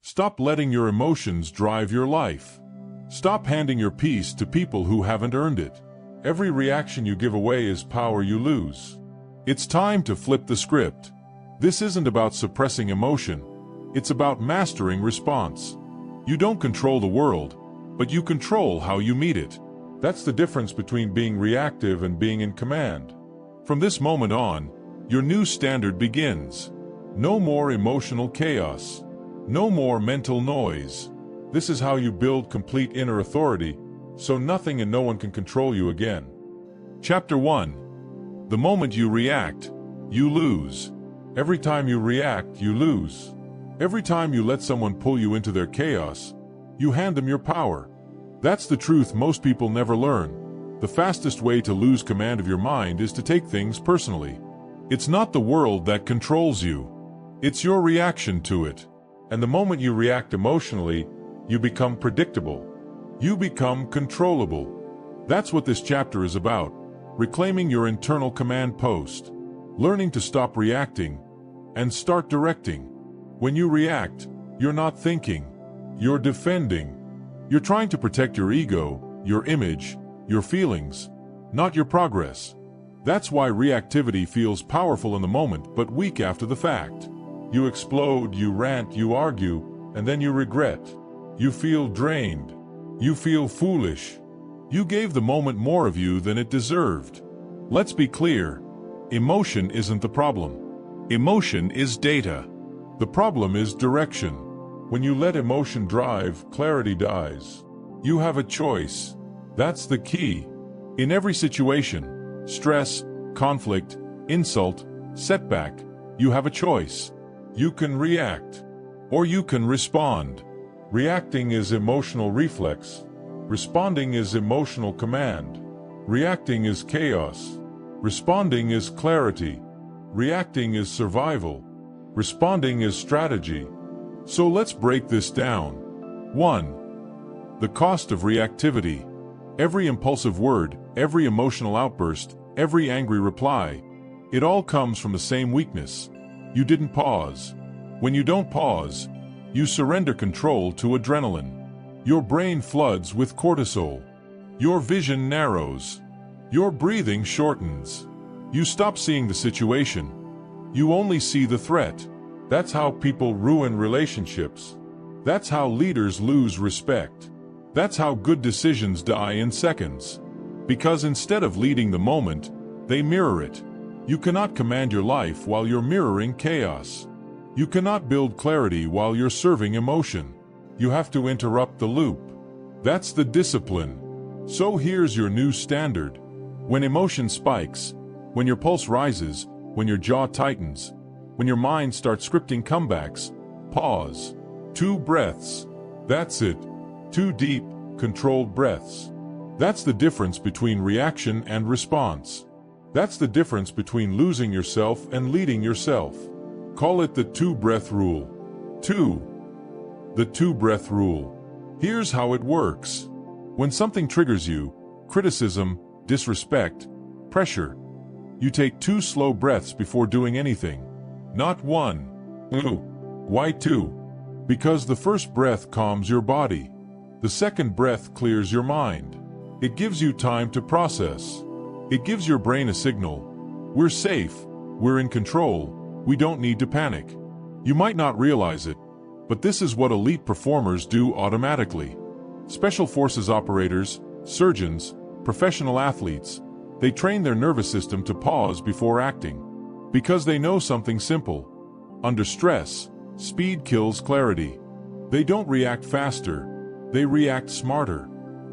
Stop letting your emotions drive your life. Stop handing your peace to people who haven't earned it. Every reaction you give away is power you lose. It's time to flip the script. This isn't about suppressing emotion. It's about mastering response. You don't control the world, but you control how you meet it. That's the difference between being reactive and being in command. From this moment on, your new standard begins. No more emotional chaos. No more mental noise. This is how you build complete inner authority, so nothing and no one can control you again. Chapter 1. The moment you react, you lose. Every time you react, you lose. Every time you let someone pull you into their chaos, you hand them your power. That's the truth most people never learn. The fastest way to lose command of your mind is to take things personally. It's not the world that controls you. It's your reaction to it. And the moment you react emotionally, you become predictable. You become controllable. That's what this chapter is about. Reclaiming your internal command post. Learning to stop reacting and start directing. When you react, you're not thinking. You're defending. You're trying to protect your ego, your image, your feelings, not your progress. That's why reactivity feels powerful in the moment but weak after the fact. You explode, you rant, you argue, and then you regret. You feel drained. You feel foolish. You gave the moment more of you than it deserved. Let's be clear. Emotion isn't the problem. Emotion is data. The problem is direction. When you let emotion drive, clarity dies. You have a choice. That's the key. In every situation, stress, conflict, insult, setback, you have a choice. You can react, or you can respond. Reacting is emotional reflex. Responding is emotional command. Reacting is chaos. Responding is clarity. Reacting is survival. Responding is strategy. So let's break this down. 1. The cost of reactivity. Every impulsive word, every emotional outburst, every angry reply, it all comes from the same weakness. You didn't pause. When you don't pause, you surrender control to adrenaline. Your brain floods with cortisol. Your vision narrows. Your breathing shortens. You stop seeing the situation. You only see the threat. That's how people ruin relationships. That's how leaders lose respect. That's how good decisions die in seconds. Because instead of leading the moment, they mirror it. You cannot command your life while you're mirroring chaos. You cannot build clarity while you're serving emotion. You have to interrupt the loop. That's the discipline. So here's your new standard. When emotion spikes, when your pulse rises, when your jaw tightens, when your mind starts scripting comebacks, pause. 2 breaths. That's it. 2 deep, controlled breaths. That's the difference between reaction and response. That's the difference between losing yourself and leading yourself. Call it the 2-breath rule. 2. The 2-breath rule. Here's how it works. When something triggers you, criticism, disrespect, pressure, you take 2 slow breaths before doing anything. Not 1. Ooh. Why 2? Because the first breath calms your body. The second breath clears your mind. It gives you time to process. It gives your brain a signal. We're safe. We're in control. We don't need to panic. You might not realize it, but this is what elite performers do automatically. Special forces operators, surgeons, professional athletes, they train their nervous system to pause before acting. Because they know something simple. Under stress, speed kills clarity. They don't react faster. They react smarter.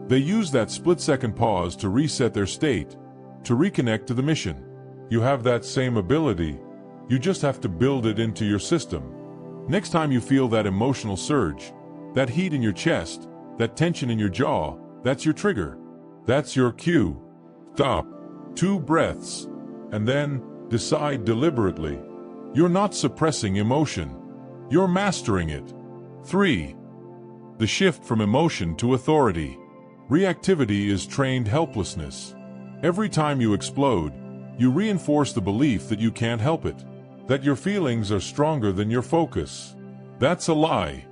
They use that split-second pause to reset their state, to reconnect to the mission. You have that same ability. You just have to build it into your system. Next time you feel that emotional surge, that heat in your chest, that tension in your jaw, that's your trigger. That's your cue. Stop. 2 breaths. And then, decide deliberately. You're not suppressing emotion. You're mastering it. 3. The shift from emotion to authority. Reactivity is trained helplessness. Every time you explode, you reinforce the belief that you can't help it, that your feelings are stronger than your focus. That's a lie.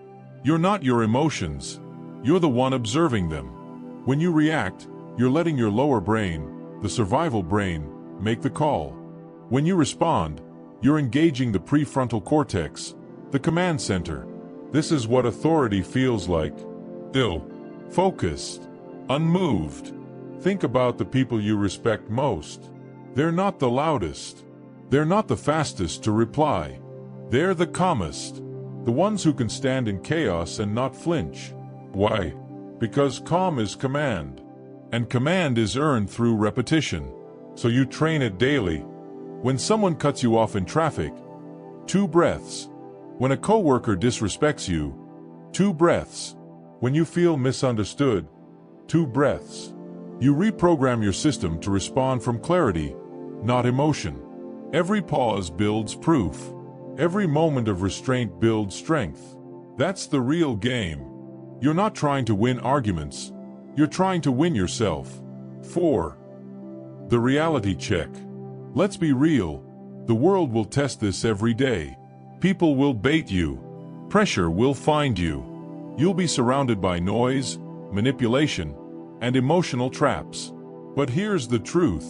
You're not your emotions. You're the one observing them. When you react, you're letting your lower brain, the survival brain, make the call. When you respond, you're engaging the prefrontal cortex, the command center. This is what authority feels like. Ill, focused, unmoved. Think about the people you respect most. They're not the loudest. They're not the fastest to reply. They're the calmest. The ones who can stand in chaos and not flinch. Why? Because calm is command. And command is earned through repetition. So you train it daily. When someone cuts you off in traffic, 2 breaths. When a coworker disrespects you, 2 breaths. When you feel misunderstood, 2 breaths. You reprogram your system to respond from clarity, not emotion. Every pause builds proof. Every moment of restraint builds strength. That's the real game. You're not trying to win arguments. You're trying to win yourself. 4. The reality check. Let's be real. The world will test this every day. People will bait you. Pressure will find you. You'll be surrounded by noise, manipulation, and emotional traps. But here's the truth.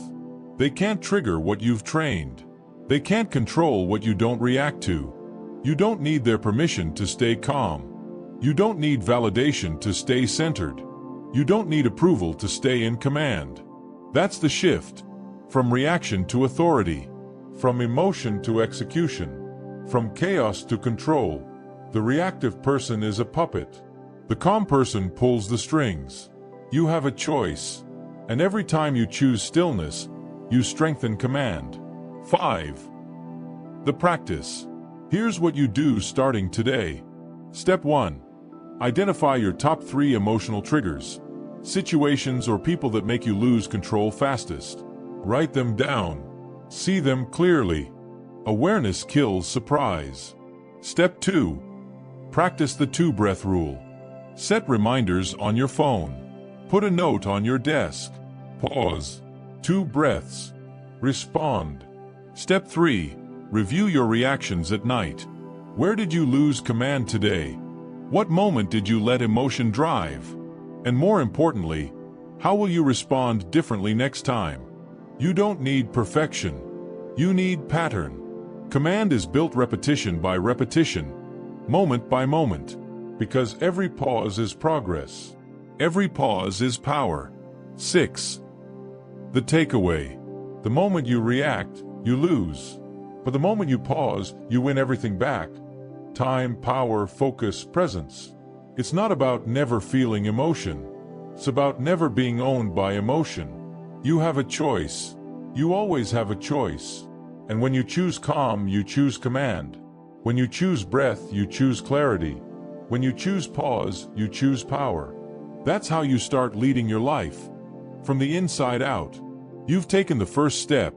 They can't trigger what you've trained. They can't control what you don't react to. You don't need their permission to stay calm. You don't need validation to stay centered. You don't need approval to stay in command. That's the shift. From reaction to authority. From emotion to execution. From chaos to control. The reactive person is a puppet. The calm person pulls the strings. You have a choice. And every time you choose stillness, you strengthen command. 5. The practice. Here's what you do starting today. Step 1. Identify your top 3 emotional triggers. Situations or people that make you lose control fastest. Write them down. See them clearly. Awareness kills surprise. Step 2. Practice the 2-breath rule. Set reminders on your phone. Put a note on your desk. Pause. 2 breaths. Respond. Step 3. Review your reactions at night. Where did you lose command today? What moment did you let emotion drive? And more importantly, how will you respond differently next time? You don't need perfection. You need pattern. Command is built repetition by repetition, moment by moment, because every pause is progress. Every pause is power. 6. The takeaway. The moment you react, you lose. But the moment you pause, you win everything back. Time, power, focus, presence. It's not about never feeling emotion. It's about never being owned by emotion. You have a choice. You always have a choice. And when you choose calm, you choose command. When you choose breath, you choose clarity. When you choose pause, you choose power. That's how you start leading your life. From the inside out. You've taken the first step.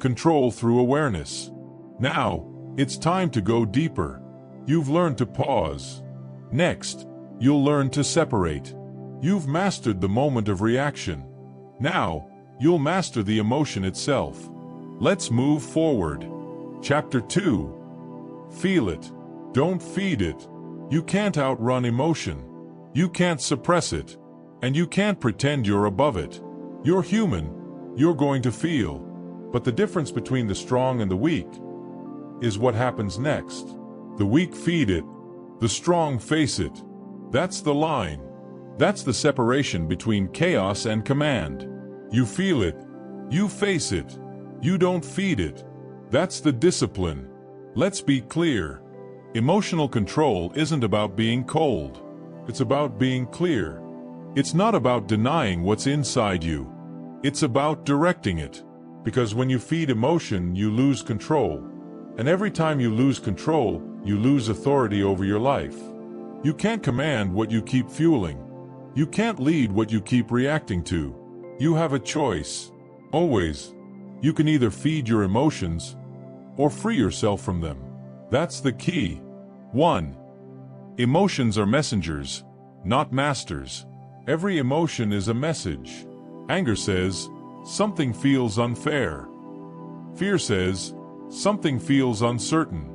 Control through awareness. Now, it's time to go deeper. You've learned to pause. Next, you'll learn to separate. You've mastered the moment of reaction. Now, you'll master the emotion itself. Let's move forward. Chapter 2. Feel it. Don't feed it. You can't outrun emotion. You can't suppress it. And you can't pretend you're above it. You're human. You're going to feel. But the difference between the strong and the weak is what happens next. The weak feed it. The strong face it. That's the line. That's the separation between chaos and command. You feel it. You face it. You don't feed it. That's the discipline. Let's be clear. Emotional control isn't about being cold. It's about being clear. It's not about denying what's inside you. It's about directing it. Because when you feed emotion, you lose control. And every time you lose control, you lose authority over your life. You can't command what you keep fueling. You can't lead what you keep reacting to. You have a choice. Always. You can either feed your emotions or free yourself from them. That's the key. 1. Emotions are messengers, not masters. Every emotion is a message. Anger says, something feels unfair. Fear says, something feels uncertain.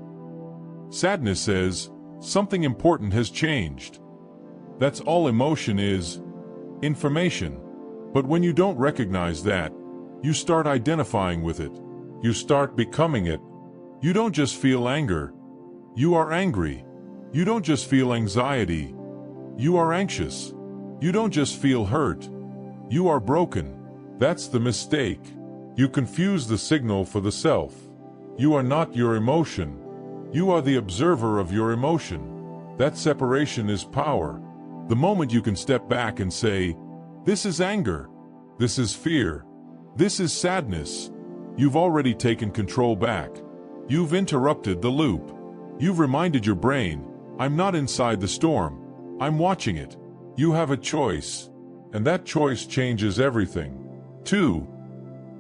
Sadness says, something important has changed. That's all emotion is, information. But when you don't recognize that, you start identifying with it. You start becoming it. You don't just feel anger. You are angry. You don't just feel anxiety. You are anxious. You don't just feel hurt. You are broken. That's the mistake. You confuse the signal for the self. You are not your emotion. You are the observer of your emotion. That separation is power. The moment you can step back and say, "This is anger. This is fear. This is sadness," you've already taken control back. You've interrupted the loop. You've reminded your brain, "I'm not inside the storm. I'm watching it." You have a choice, and that choice changes everything. 2.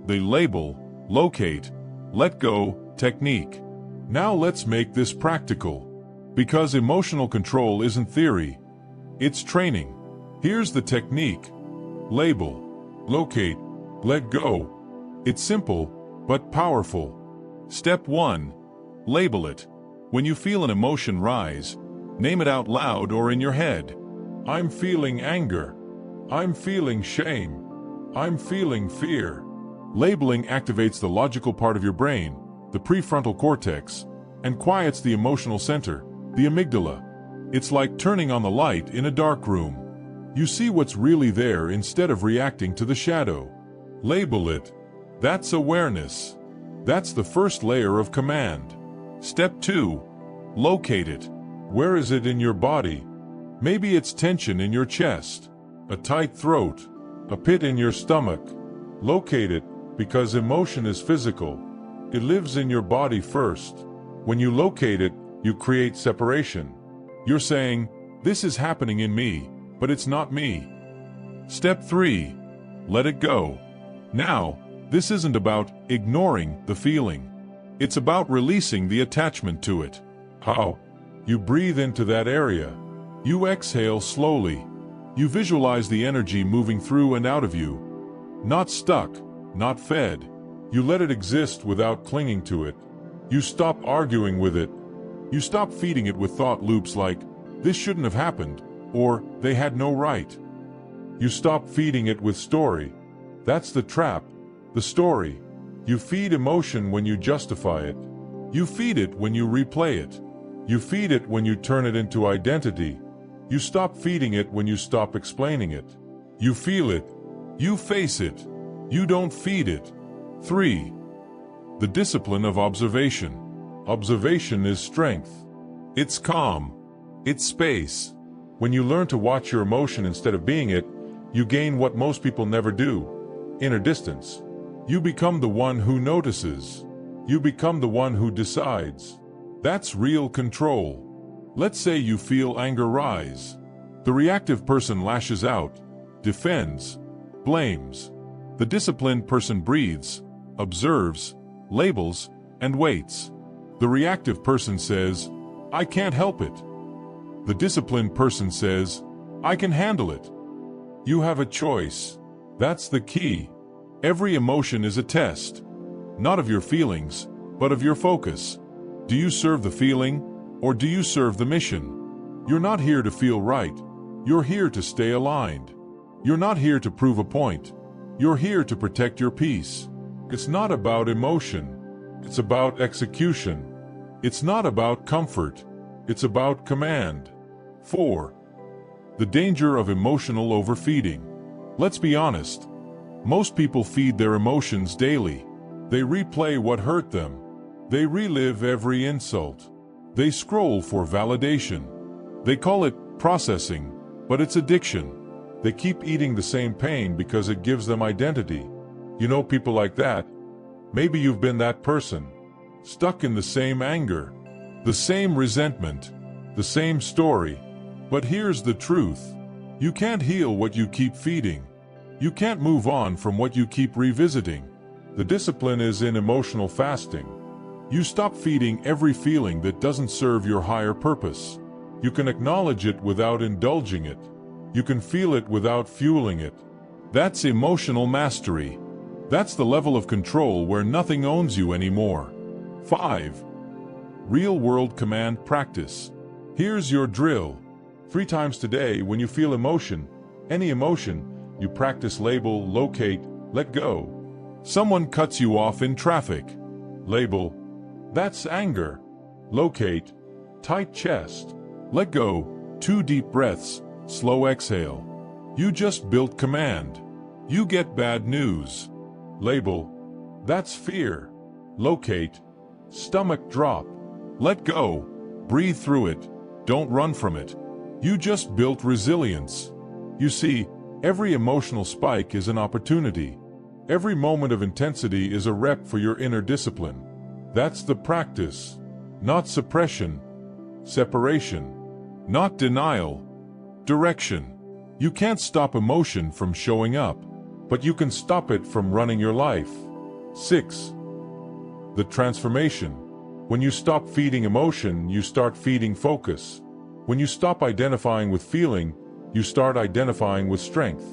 The label, locate, let go technique. Now let's make this practical. Because emotional control isn't theory, it's training. Here's the technique. Label, locate, let go. It's simple, but powerful. Step 1. Label it. When you feel an emotion rise, name it out loud or in your head. I'm feeling anger. I'm feeling shame. I'm feeling fear. Labeling activates the logical part of your brain, the prefrontal cortex, and quiets the emotional center, the amygdala. It's like turning on the light in a dark room. You see what's really there instead of reacting to the shadow. Label it. That's awareness. That's the first layer of command. Step 2. Locate it. Where is it in your body? Maybe it's tension in your chest, a tight throat, a pit in your stomach. Locate it, because emotion is physical. It lives in your body first. When you locate it, you create separation. You're saying, "This is happening in me, but it's not me." Step 3. Let it go. Now, this isn't about ignoring the feeling. It's about releasing the attachment to it. How? You breathe into that area. You exhale slowly. You visualize the energy moving through and out of you. Not stuck, not fed. You let it exist without clinging to it. You stop arguing with it. You stop feeding it with thought loops like, "This shouldn't have happened," or "They had no right." You stop feeding it with story. That's the trap, the story. You feed emotion when you justify it. You feed it when you replay it. You feed it when you turn it into identity. You stop feeding it when you stop explaining it. You feel it. You face it. You don't feed it. 3. The discipline of observation. Observation is strength. It's calm. It's space. When you learn to watch your emotion instead of being it, you gain what most people never do: inner distance. You become the one who notices. You become the one who decides. That's real control. Let's say you feel anger rise. The reactive person lashes out, defends, blames. The disciplined person breathes, observes, labels, and waits. The reactive person says, "I can't help it." The disciplined person says, "I can handle it." You have a choice. That's the key. Every emotion is a test, not of your feelings, but of your focus. Do you serve the feeling, or do you serve the mission? You're not here to feel right. You're here to stay aligned. You're not here to prove a point. You're here to protect your peace. It's not about emotion. It's about execution. It's not about comfort. It's about command. 4. The danger of emotional overfeeding. Let's be honest. Most people feed their emotions daily. They replay what hurt them. They relive every insult. They scroll for validation. They call it processing, but it's addiction. They keep eating the same pain because it gives them identity. You know people like that? Maybe you've been that person. Stuck in the same anger, the same resentment, the same story. But here's the truth. You can't heal what you keep feeding. You can't move on from what you keep revisiting. The discipline is in emotional fasting. You stop feeding every feeling that doesn't serve your higher purpose. You can acknowledge it without indulging it. You can feel it without fueling it. That's emotional mastery. That's the level of control where nothing owns you anymore. 5. Real-world command practice. Here's your drill. 3 times today, when you feel emotion, any emotion, you practice label, locate, let go. Someone cuts you off in traffic. Label, that's anger. Locate, tight chest. Let go, 2 deep breaths, slow exhale. You just built command. You get bad news. Label, that's fear. Locate, stomach drop. Let go, breathe through it, don't run from it. You just built resilience. You see, every emotional spike is an opportunity. Every moment of intensity is a rep for your inner discipline. That's the practice. Not suppression. Separation. Not denial. Direction. You can't stop emotion from showing up, but you can stop it from running your life. 6. The transformation. When you stop feeding emotion, you start feeding focus. When you stop identifying with feeling, you start identifying with strength.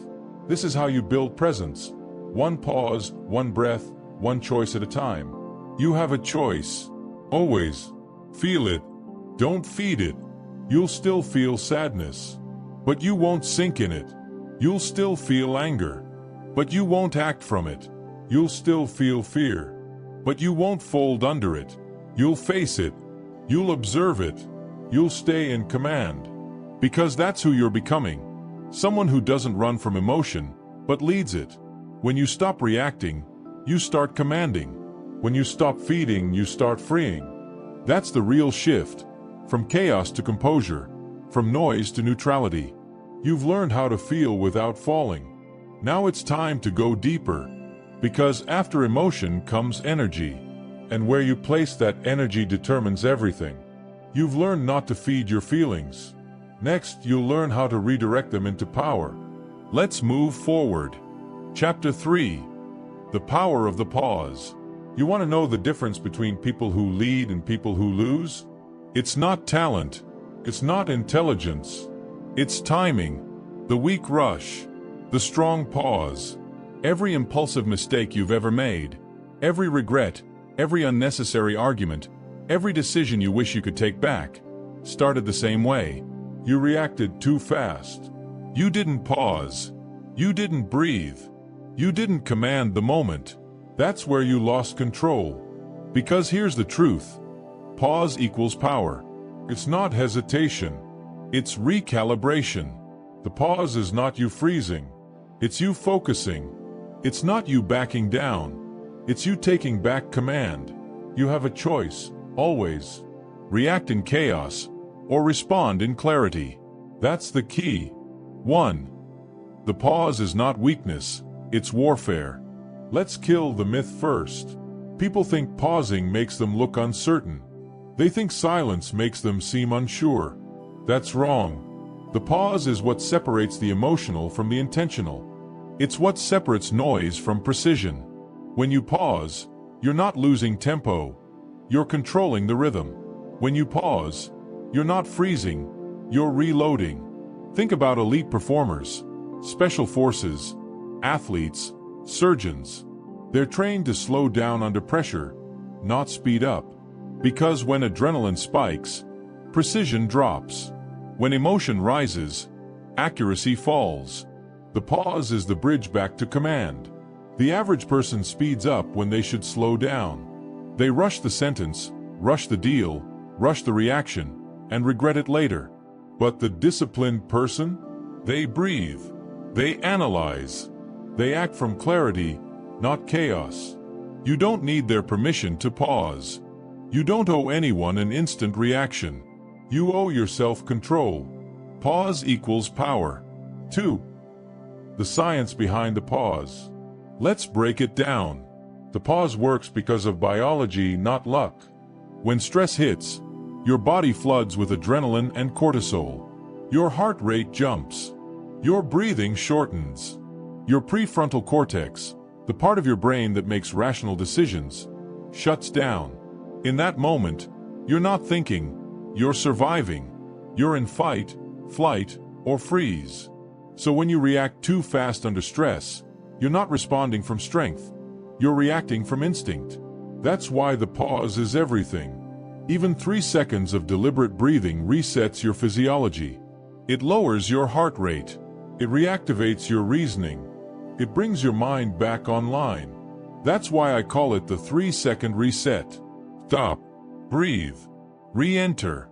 This is how you build presence. 1 pause, 1 breath, 1 choice at a time. You have a choice. Always. Feel it. Don't feed it. You'll still feel sadness, but you won't sink in it. You'll still feel anger, but you won't act from it. You'll still feel fear, but you won't fold under it. You'll face it. You'll observe it. You'll stay in command. Because that's who you're becoming. Someone who doesn't run from emotion, but leads it. When you stop reacting, you start commanding. When you stop feeding, you start freeing. That's the real shift. From chaos to composure. From noise to neutrality. You've learned how to feel without falling. Now it's time to go deeper. Because after emotion comes energy. And where you place that energy determines everything. You've learned not to feed your feelings. Next, you'll learn how to redirect them into power. Let's move forward. Chapter 3. The power of the pause. You want to know the difference between people who lead and people who lose? It's not talent. It's not intelligence. It's timing. The weak rush. The strong pause. Every impulsive mistake you've ever made. Every regret. Every unnecessary argument. Every decision you wish you could take back. Started the same way. You reacted too fast. You didn't pause. You didn't breathe. You didn't command the moment. That's where you lost control. Because here's the truth. Pause equals power. It's not hesitation. It's recalibration. The pause is not you freezing. It's you focusing. It's not you backing down. It's you taking back command. You have a choice, always. React in chaos, or respond in clarity. That's the key. 1. The pause is not weakness, it's warfare. Let's kill the myth first. People think pausing makes them look uncertain. They think silence makes them seem unsure. That's wrong. The pause is what separates the emotional from the intentional. It's what separates noise from precision. When you pause, you're not losing tempo. You're controlling the rhythm. When you pause, you're not freezing, you're reloading. Think about elite performers, special forces, athletes, surgeons. They're trained to slow down under pressure, not speed up. Because when adrenaline spikes, precision drops. When emotion rises, accuracy falls. The pause is the bridge back to command. The average person speeds up when they should slow down. They rush the sentence, rush the deal, rush the reaction, and regret it later. But the disciplined person? They breathe. They analyze. They act from clarity, not chaos. You don't need their permission to pause. You don't owe anyone an instant reaction. You owe yourself control. Pause equals power. 2. The science behind the pause. Let's break it down. The pause works because of biology, not luck. When stress hits, your body floods with adrenaline and cortisol. Your heart rate jumps. Your breathing shortens. Your prefrontal cortex, the part of your brain that makes rational decisions, shuts down. In that moment, you're not thinking, you're surviving. You're in fight, flight, or freeze. So when you react too fast under stress, you're not responding from strength. You're reacting from instinct. That's why the pause is everything. Even 3 seconds of deliberate breathing resets your physiology. It lowers your heart rate. It reactivates your reasoning. It brings your mind back online. That's why I call it the 3-second reset. Stop. Breathe. Re-enter.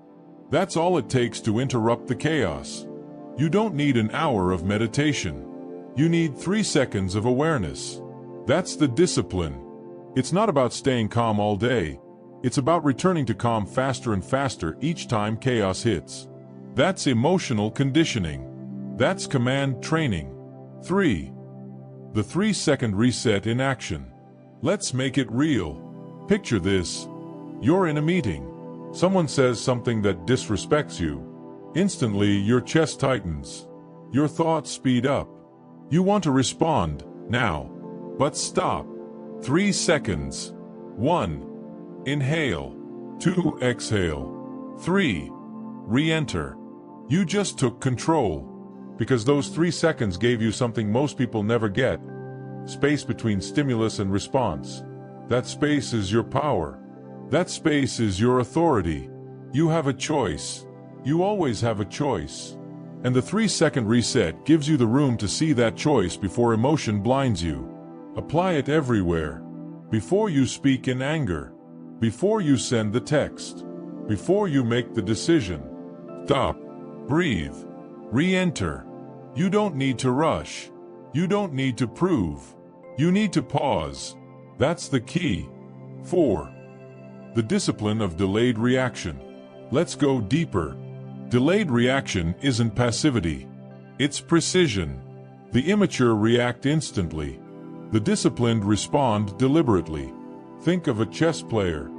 That's all it takes to interrupt the chaos. You don't need an hour of meditation. You need 3 seconds of awareness. That's the discipline. It's not about staying calm all day. It's about returning to calm faster and faster each time chaos hits. That's emotional conditioning. That's command training. 3. The 3-second reset in action. Let's make it real. Picture this. You're in a meeting. Someone says something that disrespects you. Instantly, your chest tightens. Your thoughts speed up. You want to respond, now. But stop. 3 seconds. 1. Inhale. 2. Exhale. 3. Re-enter. You just took control. Because those 3 seconds gave you something most people never get. Space between stimulus and response. That space is your power. That space is your authority. You have a choice. You always have a choice. And the 3-second reset gives you the room to see that choice before emotion blinds you. Apply it everywhere. Before you speak in anger. Before you send the text. Before you make the decision. Stop. Breathe. Re-enter. You don't need to rush. You don't need to prove. You need to pause. That's the key. 4. The discipline of delayed reaction. Let's go deeper. Delayed reaction isn't passivity. It's precision. The immature react instantly. The disciplined respond deliberately. Think of a chess player.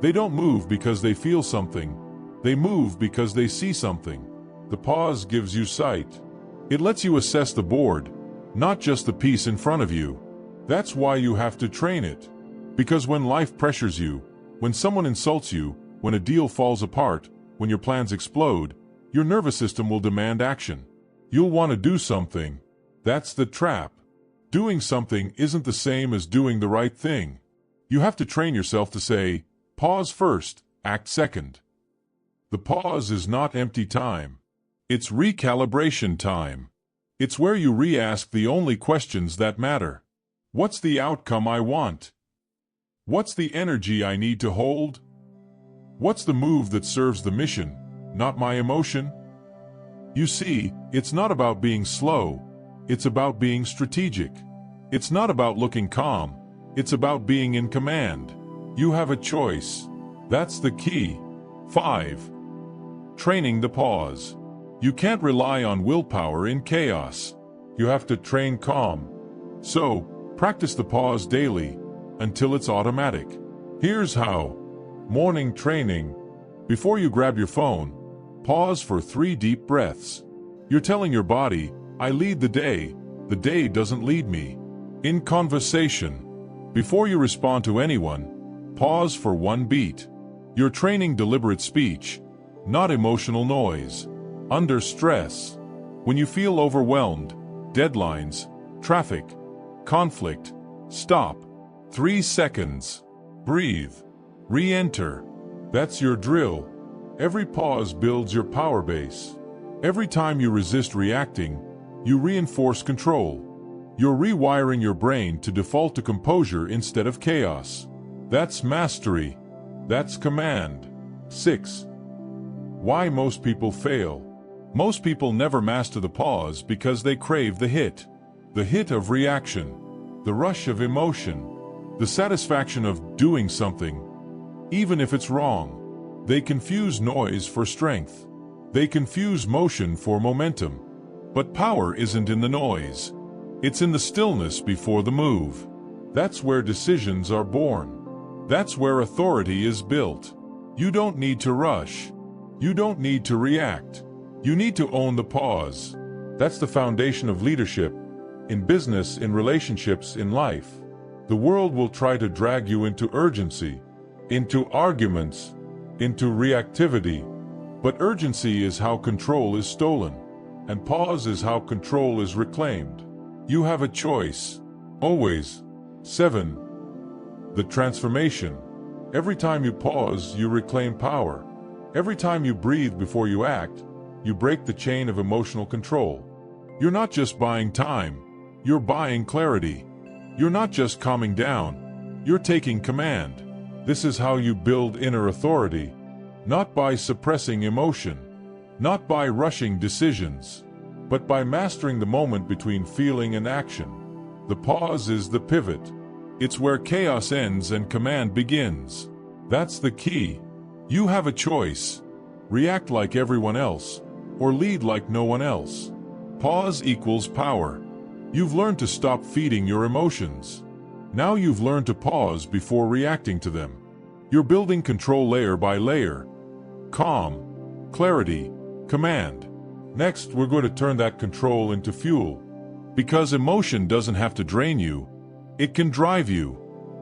They don't move because they feel something. They move because they see something. The pause gives you sight. It lets you assess the board, not just the piece in front of you. That's why you have to train it. Because when life pressures you, when someone insults you, when a deal falls apart, when your plans explode, your nervous system will demand action. You'll want to do something. That's the trap. Doing something isn't the same as doing the right thing. You have to train yourself to say, pause first, act second. The pause is not empty time. It's recalibration time. It's where you re-ask the only questions that matter. What's the outcome I want? What's the energy I need to hold? What's the move that serves the mission, not my emotion? You see, it's not about being slow. It's about being strategic. It's not about looking calm. It's about being in command. You have a choice. That's the key. 5. Training the pause. You can't rely on willpower in chaos. You have to train calm. So, practice the pause daily until it's automatic. Here's how. Morning training. Before you grab your phone, pause for 3 deep breaths. You're telling your body, I lead the day doesn't lead me. In conversation. Before you respond to anyone, pause for 1 beat. You're training deliberate speech, not emotional noise. Under stress. When you feel overwhelmed, deadlines, traffic, conflict, stop. 3 seconds. Breathe. Re-enter. That's your drill. Every pause builds your power base. Every time you resist reacting, you reinforce control. You're rewiring your brain to default to composure instead of chaos. That's mastery. That's command. 6. Why most people fail. Most people never master the pause because they crave the hit. The hit of reaction. The rush of emotion. The satisfaction of doing something, even if it's wrong. They confuse noise for strength. They confuse motion for momentum. But power isn't in the noise. It's in the stillness before the move. That's where decisions are born. That's where authority is built. You don't need to rush. You don't need to react. You need to own the pause. That's the foundation of leadership, in business, in relationships, in life. The world will try to drag you into urgency, into arguments, into reactivity. But urgency is how control is stolen, and pause is how control is reclaimed. You have a choice. Always. 7. The transformation. Every time you pause, you reclaim power. Every time you breathe before you act, you break the chain of emotional control. You're not just buying time, you're buying clarity. You're not just calming down, you're taking command. This is how you build inner authority, not by suppressing emotion, not by rushing decisions, but by mastering the moment between feeling and action. The pause is the pivot. It's where chaos ends and command begins. That's the key. You have a choice. React like everyone else, or lead like no one else. Pause equals power. You've learned to stop feeding your emotions. Now you've learned to pause before reacting to them. You're building control layer by layer. Calm, clarity, command. Next, we're going to turn that control into fuel. Because emotion doesn't have to drain you, it can drive you.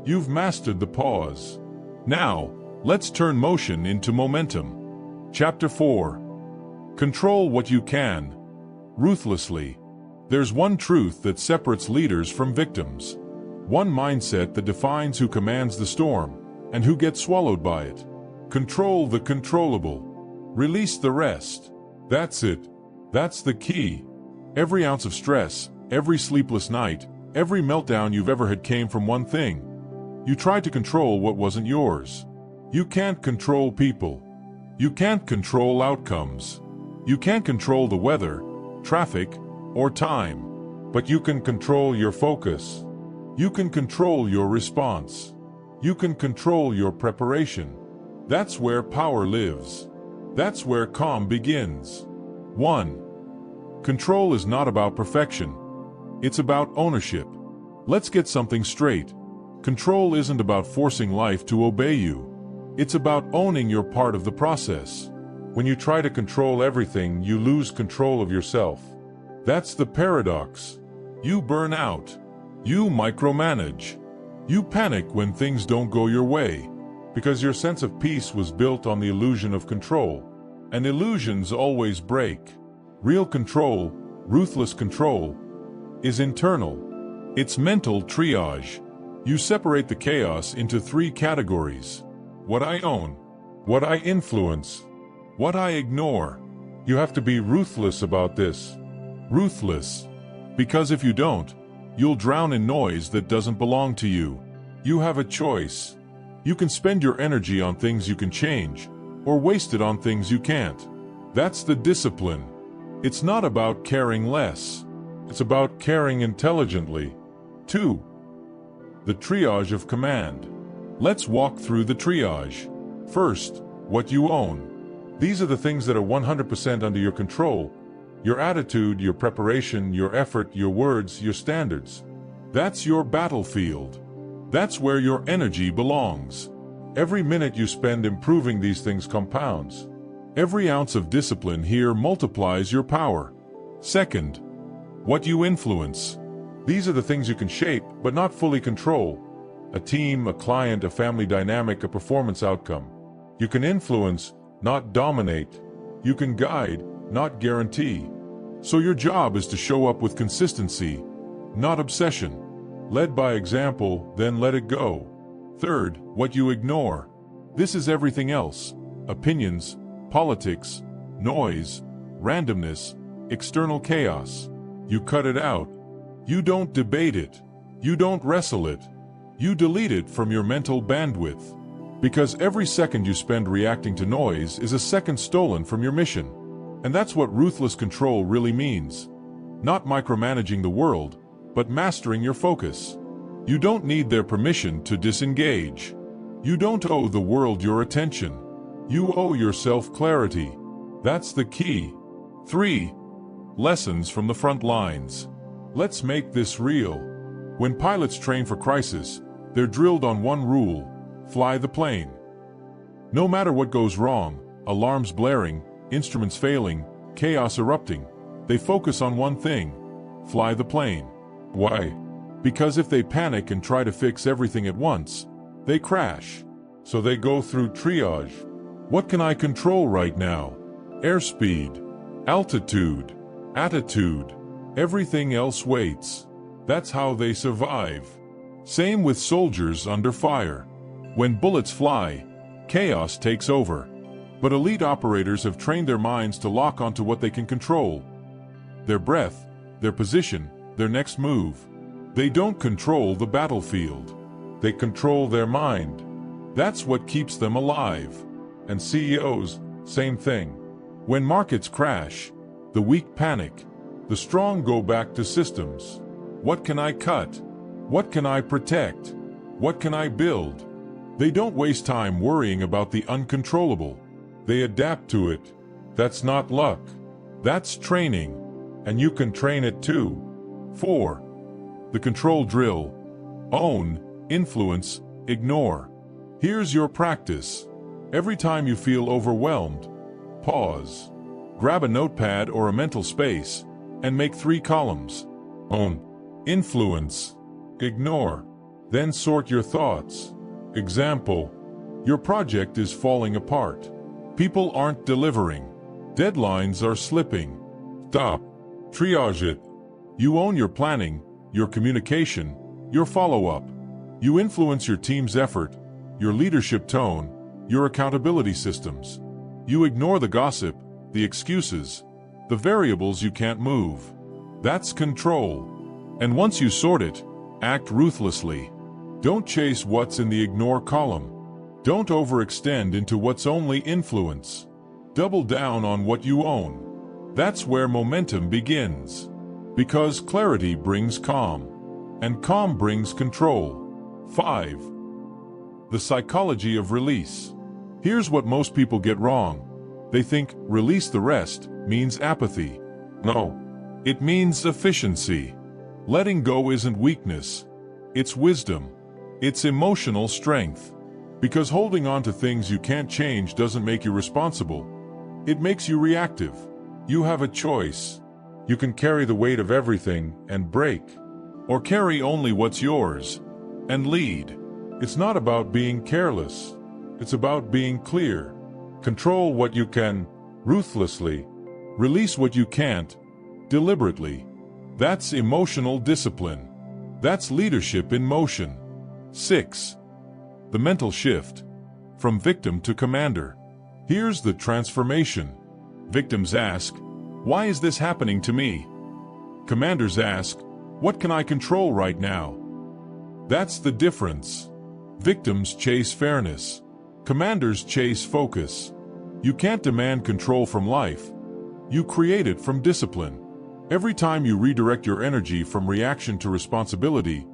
You've mastered the pause. Now, let's turn motion into momentum. Chapter 4. Control what you can. Ruthlessly. There's one truth that separates leaders from victims. One mindset that defines who commands the storm and who gets swallowed by it. Control the controllable. Release the rest. That's it. That's the key. Every ounce of stress, every sleepless night, every meltdown you've ever had came from one thing. You tried to control what wasn't yours. You can't control people. You can't control outcomes. You can't control the weather, traffic, or time. But you can control your focus. You can control your response. You can control your preparation. That's where power lives. That's where calm begins. 1. Control is not about perfection. It's about ownership. Let's get something straight. Control isn't about forcing life to obey you. It's about owning your part of the process. When you try to control everything, you lose control of yourself. That's the paradox. You burn out. You micromanage. You panic when things don't go your way, because your sense of peace was built on the illusion of control. And illusions always break. Real control, ruthless control, is internal. It's mental triage. You separate the chaos into 3 categories. What I own, what I influence, what I ignore. You have to be ruthless about this. Ruthless. Because if you don't, you'll drown in noise that doesn't belong to you. You have a choice. You can spend your energy on things you can change, or waste it on things you can't. That's the discipline. It's not about caring less. It's about caring intelligently. 2. The triage of command. Let's walk through the triage. First, what you own. These are the things that are 100% under your control. Your attitude, your preparation, your effort, your words, your standards. That's your battlefield. That's where your energy belongs. Every minute you spend improving these things compounds. Every ounce of discipline here multiplies your power. Second, what you influence. These are the things you can shape, but not fully control. A team, a client, a family dynamic, a performance outcome. You can influence, not dominate. You can guide, not guarantee. So your job is to show up with consistency, not obsession. Led by example, then let it go. Third, what you ignore. This is everything else. Opinions, politics, noise, randomness, external chaos. You cut it out. You don't debate it. You don't wrestle it. You delete it from your mental bandwidth. Because every second you spend reacting to noise is a second stolen from your mission. And that's what ruthless control really means. Not micromanaging the world, but mastering your focus. You don't need their permission to disengage. You don't owe the world your attention. You owe yourself clarity. That's the key. 3. Lessons from the front lines. Let's make this real. When pilots train for crisis, they're drilled on one rule: fly the plane. No matter what goes wrong, alarms blaring, instruments failing, chaos erupting, they focus on one thing: fly the plane. Why? Because if they panic and try to fix everything at once, they crash. So they go through triage. What can I control right now? Airspeed, altitude, attitude. Everything else waits. That's how they survive. Same with soldiers under fire. When bullets fly, chaos takes over. But elite operators have trained their minds to lock onto what they can control. Their breath, their position, their next move. They don't control the battlefield. They control their mind. That's what keeps them alive. And CEOs, same thing. When markets crash, the weak panic. The strong go back to systems. What can I cut? What can I protect? What can I build? They don't waste time worrying about the uncontrollable. They adapt to it. That's not luck. That's training. And you can train it too. 4. The control drill. Own, influence, ignore. Here's your practice. Every time you feel overwhelmed, pause. Grab a notepad or a mental space and make 3 columns. Own, influence, ignore. Then sort your thoughts. Example: your project is falling apart. People aren't delivering. Deadlines are slipping. Stop. Triage it. You own your planning, your communication, your follow-up. You influence your team's effort, your leadership tone, your accountability systems. You ignore the gossip, the excuses, the variables you can't move. That's control. And once you sort it, act ruthlessly. Don't chase what's in the ignore column. Don't overextend into what's only influence. Double down on what you own. That's where momentum begins. Because clarity brings calm. And calm brings control. 5. The psychology of release. Here's what most people get wrong. They think release the rest means apathy. No. It means efficiency. Letting go isn't weakness. It's wisdom. It's emotional strength. Because holding on to things you can't change doesn't make you responsible. It makes you reactive. You have a choice. You can carry the weight of everything and break. Or carry only what's yours and lead. It's not about being careless. It's about being clear. Control what you can, ruthlessly. Release what you can't, deliberately. That's emotional discipline. That's leadership in motion. 6. The mental shift. From victim to commander. Here's the transformation. Victims ask, why is this happening to me? Commanders ask, what can I control right now? That's the difference. Victims chase fairness. Commanders chase focus. You can't demand control from life. You create it from discipline. Every time you redirect your energy from reaction to responsibility,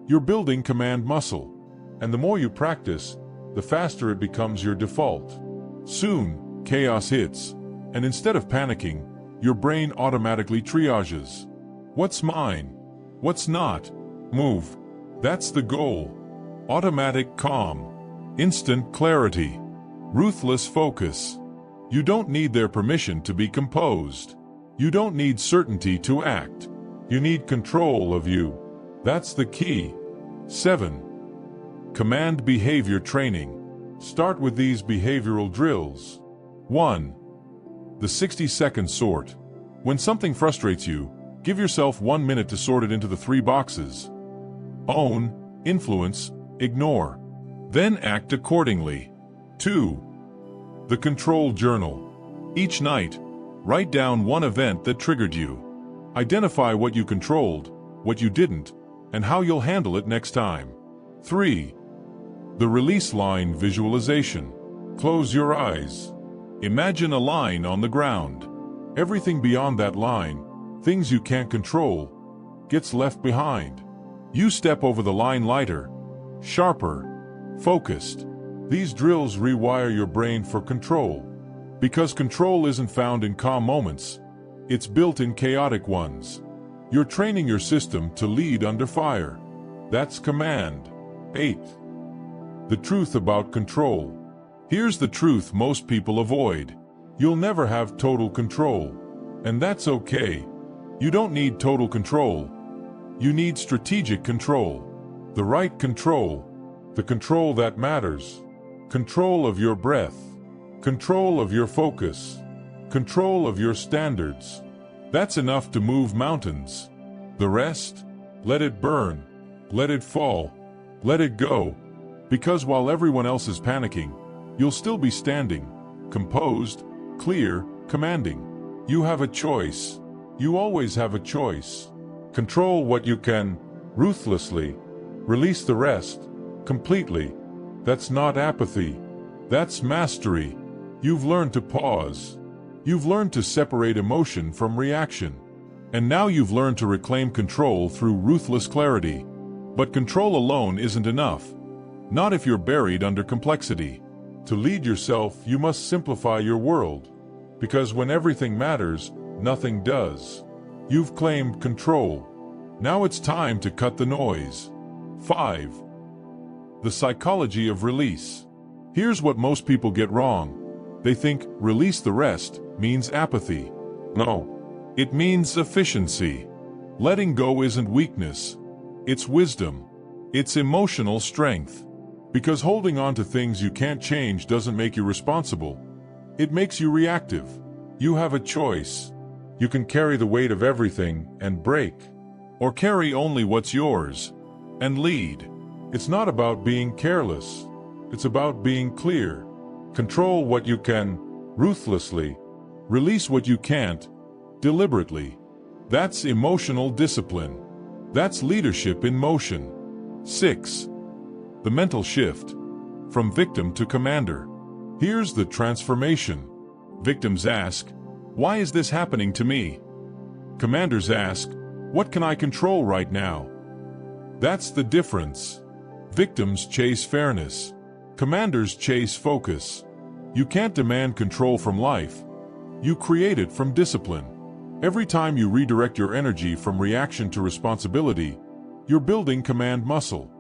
you're building command muscle. And the more you practice, the faster it becomes your default. Soon, chaos hits, and instead of panicking, your brain automatically triages. What's mine? What's not? Move. That's the goal. Automatic calm. Instant clarity. Ruthless focus. You don't need their permission to be composed. You don't need certainty to act. You need control of you. That's the key. 7. Command behavior training. Start with these behavioral drills. 1. The 60-second sort. When something frustrates you, give yourself 1 minute to sort it into the 3 boxes. Own, influence, ignore. Then act accordingly. 2. The control journal. Each night, write down one event that triggered you. Identify what you controlled, what you didn't, and how you'll handle it next time. 3. The release line visualization. Close your eyes. Imagine a line on the ground. Everything beyond that line, things you can't control, gets left behind. You step over the line lighter, sharper, focused. These drills rewire your brain for control. Because control isn't found in calm moments, it's built in chaotic ones. You're training your system to lead under fire. That's command. 8. The truth about control. Here's the truth most people avoid. You'll never have total control. And that's okay. You don't need total control. You need strategic control. The right control. The control that matters. Control of your breath. Control of your focus. Control of your standards. That's enough to move mountains. The rest? Let it burn. Let it fall. Let it go. Because while everyone else is panicking, you'll still be standing, composed, clear, commanding. You have a choice. You always have a choice. Control what you can, ruthlessly. Release the rest, completely. That's not apathy. That's mastery. You've learned to pause. You've learned to separate emotion from reaction. And now you've learned to reclaim control through ruthless clarity. But control alone isn't enough. Not if you're buried under complexity. To lead yourself, you must simplify your world. Because when everything matters, nothing does. You've claimed control. Now it's time to cut the noise. 5. The psychology of release. Here's what most people get wrong. They think release the rest means apathy. No, it means efficiency. Letting go isn't weakness. It's wisdom. It's emotional strength. Because holding on to things you can't change doesn't make you responsible. It makes you reactive. You have a choice. You can carry the weight of everything and break. Or carry only what's yours and lead. It's not about being careless. It's about being clear. Control what you can, ruthlessly. Release what you can't, deliberately. That's emotional discipline. That's leadership in motion. 6. The mental shift. From victim to commander. Here's the transformation. Victims ask, why is this happening to me? Commanders ask, what can I control right now? That's the difference. Victims chase fairness. Commanders chase focus. You can't demand control from life. You create it from discipline. Every time you redirect your energy from reaction to responsibility, you're building command muscle.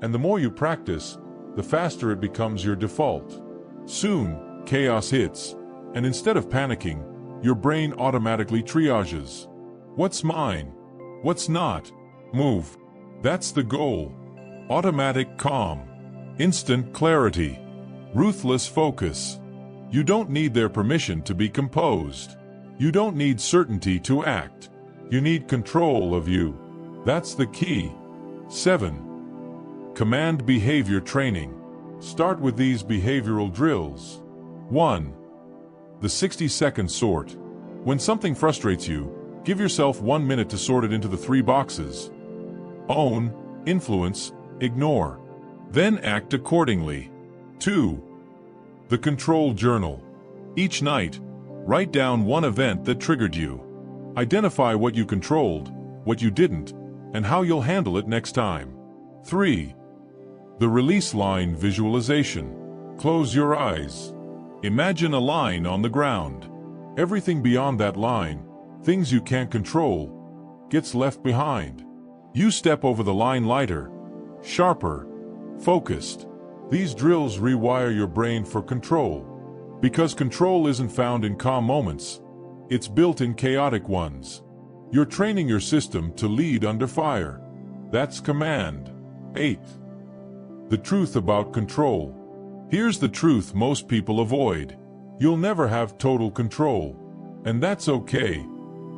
And the more you practice, the faster it becomes your default. Soon, chaos hits, and instead of panicking, your brain automatically triages. What's mine? What's not? Move. That's the goal. Automatic calm. Instant clarity. Ruthless focus. You don't need their permission to be composed. You don't need certainty to act. You need control of you. That's the key. 7. Command behavior training. Start with these behavioral drills. 1. The 60-second sort. When something frustrates you, give yourself 1 minute to sort it into the 3 boxes. Own, influence, ignore. Then act accordingly. 2. The control journal. Each night, write down one event that triggered you. Identify what you controlled, what you didn't, and how you'll handle it next time. 3. The release line visualization. Close your eyes. Imagine a line on the ground. Everything beyond that line, things you can't control, gets left behind. You step over the line lighter, sharper, focused. These drills rewire your brain for control. Because control isn't found in calm moments. It's built in chaotic ones. You're training your system to lead under fire. That's command. 8. The truth about control. Here's the truth most people avoid. You'll never have total control. And that's okay.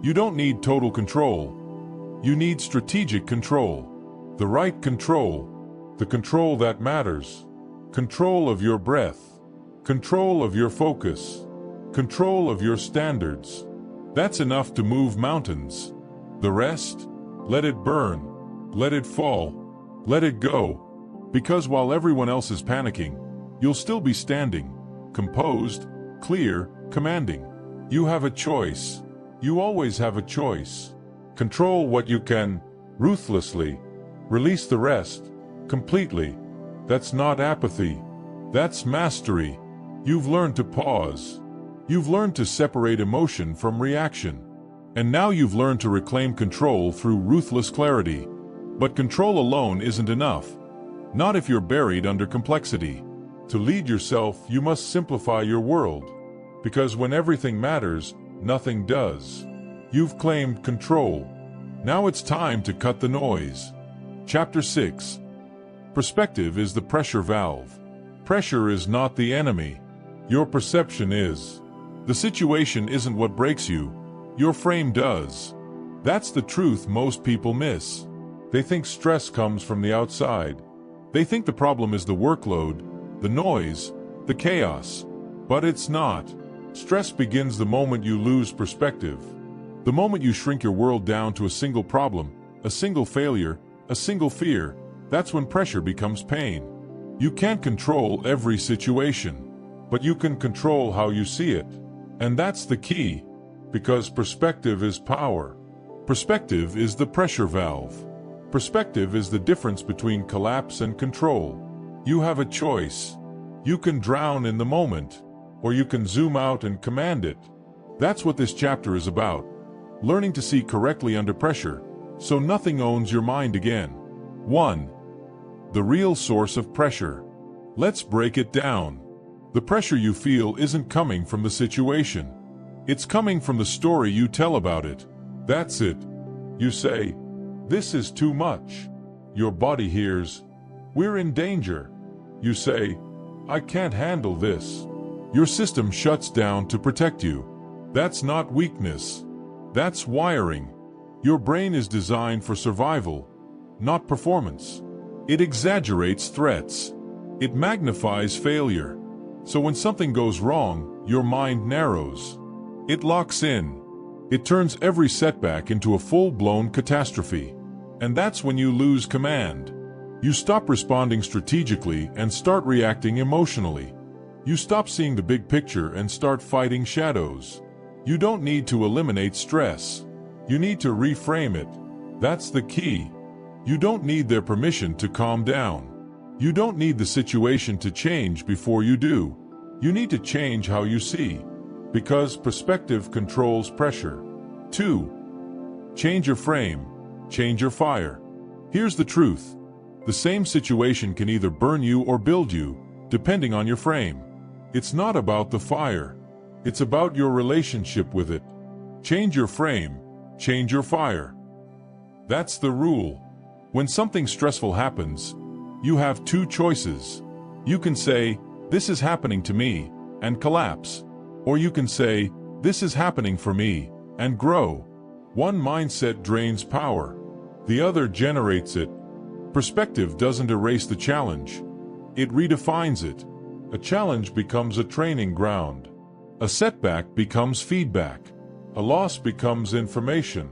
You don't need total control. You need strategic control. The right control. The control that matters. Control of your breath. Control of your focus. Control of your standards. That's enough to move mountains. The rest? Let it burn. Let it fall. Let it go. Because while everyone else is panicking, you'll still be standing, composed, clear, commanding. You have a choice. You always have a choice. Control what you can, ruthlessly. Release the rest, completely. That's not apathy. That's mastery. You've learned to pause. You've learned to separate emotion from reaction. And now you've learned to reclaim control through ruthless clarity. But control alone isn't enough. Not if you're buried under complexity. To lead yourself, you must simplify your world. Because when everything matters, nothing does. You've claimed control. Now it's time to cut the noise. Chapter 6. Perspective is the pressure valve. Pressure is not the enemy. Your perception is. The situation isn't what breaks you. Your frame does. That's the truth most people miss. They think stress comes from the outside. They think the problem is the workload, the noise, the chaos. But it's not. Stress begins the moment you lose perspective. The moment you shrink your world down to a single problem, a single failure, a single fear, that's when pressure becomes pain. You can't control every situation, but you can control how you see it. And that's the key, because perspective is power. Perspective is the pressure valve. Perspective is the difference between collapse and control. You have a choice. You can drown in the moment, or you can zoom out and command it. That's what this chapter is about. Learning to see correctly under pressure, so nothing owns your mind again. 1. The real source of pressure. Let's break it down. The pressure you feel isn't coming from the situation. It's coming from the story you tell about it. That's it. You say, "This is too much." Your body hears, "We're in danger." You say, "I can't handle this." Your system shuts down to protect you. That's not weakness. That's wiring. Your brain is designed for survival, not performance. It exaggerates threats. It magnifies failure. So when something goes wrong, your mind narrows. It locks in. It turns every setback into a full-blown catastrophe. And that's when you lose command. You stop responding strategically and start reacting emotionally. You stop seeing the big picture and start fighting shadows. You don't need to eliminate stress. You need to reframe it. That's the key. You don't need their permission to calm down. You don't need the situation to change before you do. You need to change how you see, because perspective controls pressure. 2. Change your frame. Change your fire. Here's the truth. The same situation can either burn you or build you, depending on your frame. It's not about the fire. It's about your relationship with it. Change your frame. Change your fire. That's the rule. When something stressful happens, you have two choices. You can say, "This is happening to me," and collapse. Or you can say, "This is happening for me," and grow. One mindset drains power. The other generates it. Perspective doesn't erase the challenge. It redefines it. A challenge becomes a training ground. A setback becomes feedback. A loss becomes information.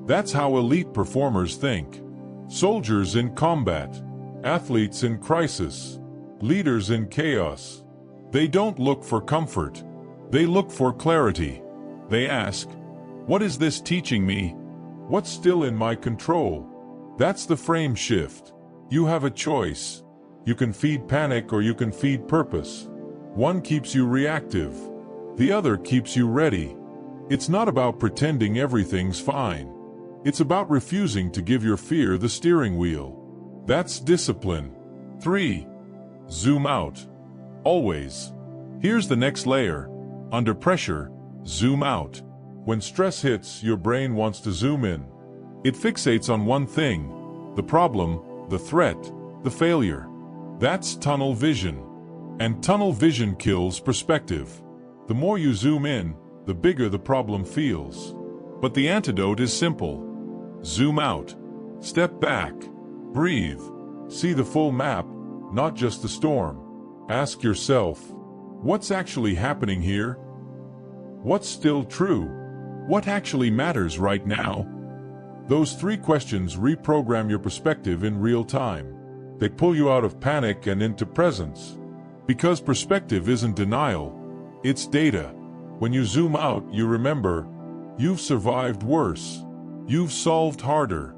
That's how elite performers think. Soldiers in combat, athletes in crisis, leaders in chaos. They don't look for comfort. They look for clarity. They ask, "What is this teaching me? What's still in my control?" That's the frame shift. You have a choice. You can feed panic or you can feed purpose. One keeps you reactive. The other keeps you ready. It's not about pretending everything's fine. It's about refusing to give your fear the steering wheel. That's discipline. 3. Zoom out. Always. Here's the next layer. Under pressure, zoom out. When stress hits, your brain wants to zoom in. It fixates on one thing: the problem, the threat, the failure. That's tunnel vision. And tunnel vision kills perspective. The more you zoom in, the bigger the problem feels. But the antidote is simple. Zoom out. Step back. Breathe. See the full map, not just the storm. Ask yourself, what's actually happening here? What's still true? What actually matters right now? Those 3 questions reprogram your perspective in real time. They pull you out of panic and into presence. Because perspective isn't denial, it's data. When you zoom out, you remember, you've survived worse. You've solved harder.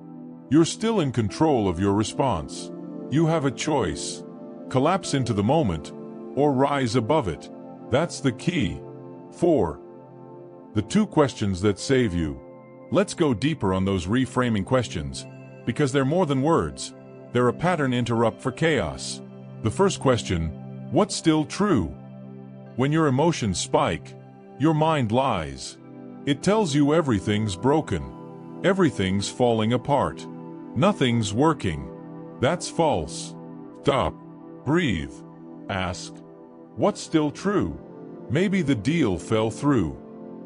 You're still in control of your response. You have a choice. Collapse into the moment, or rise above it. That's the key. 4. The 2 questions that save you. Let's go deeper on those reframing questions, because they're more than words. They're a pattern interrupt for chaos. The first question, what's still true? When your emotions spike, your mind lies. It tells you everything's broken. Everything's falling apart. Nothing's working. That's false. Stop. Breathe. Ask, what's still true? Maybe the deal fell through,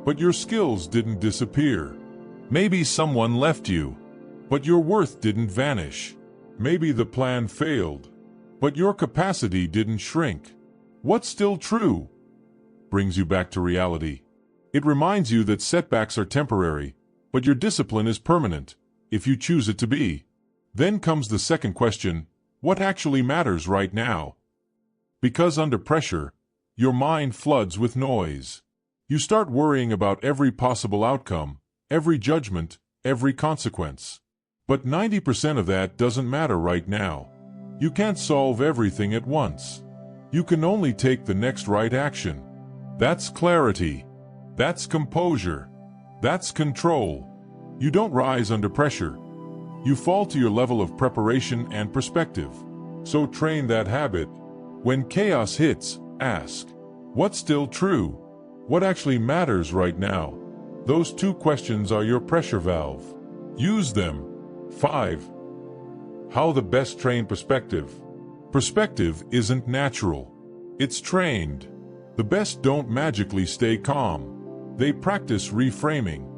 but your skills didn't disappear. Maybe someone left you, but your worth didn't vanish. Maybe the plan failed, But your capacity didn't shrink. What's still true? Brings you back to reality. It reminds you that setbacks are temporary, but your discipline is permanent, if you choose it to be. Then comes the second question: what actually matters right now? Because under pressure, your mind floods with noise. You start worrying about every possible outcome, every judgment, every consequence. But 90% of that doesn't matter right now. You can't solve everything at once. You can only take the next right action. That's clarity. That's composure. That's control. You don't rise under pressure. You fall to your level of preparation and perspective. So train that habit. When chaos hits, ask, what's still true? What actually matters right now? Those two questions are your pressure valve. Use them. 5. How the best train perspective. Perspective isn't natural. It's trained. The best don't magically stay calm. They practice reframing.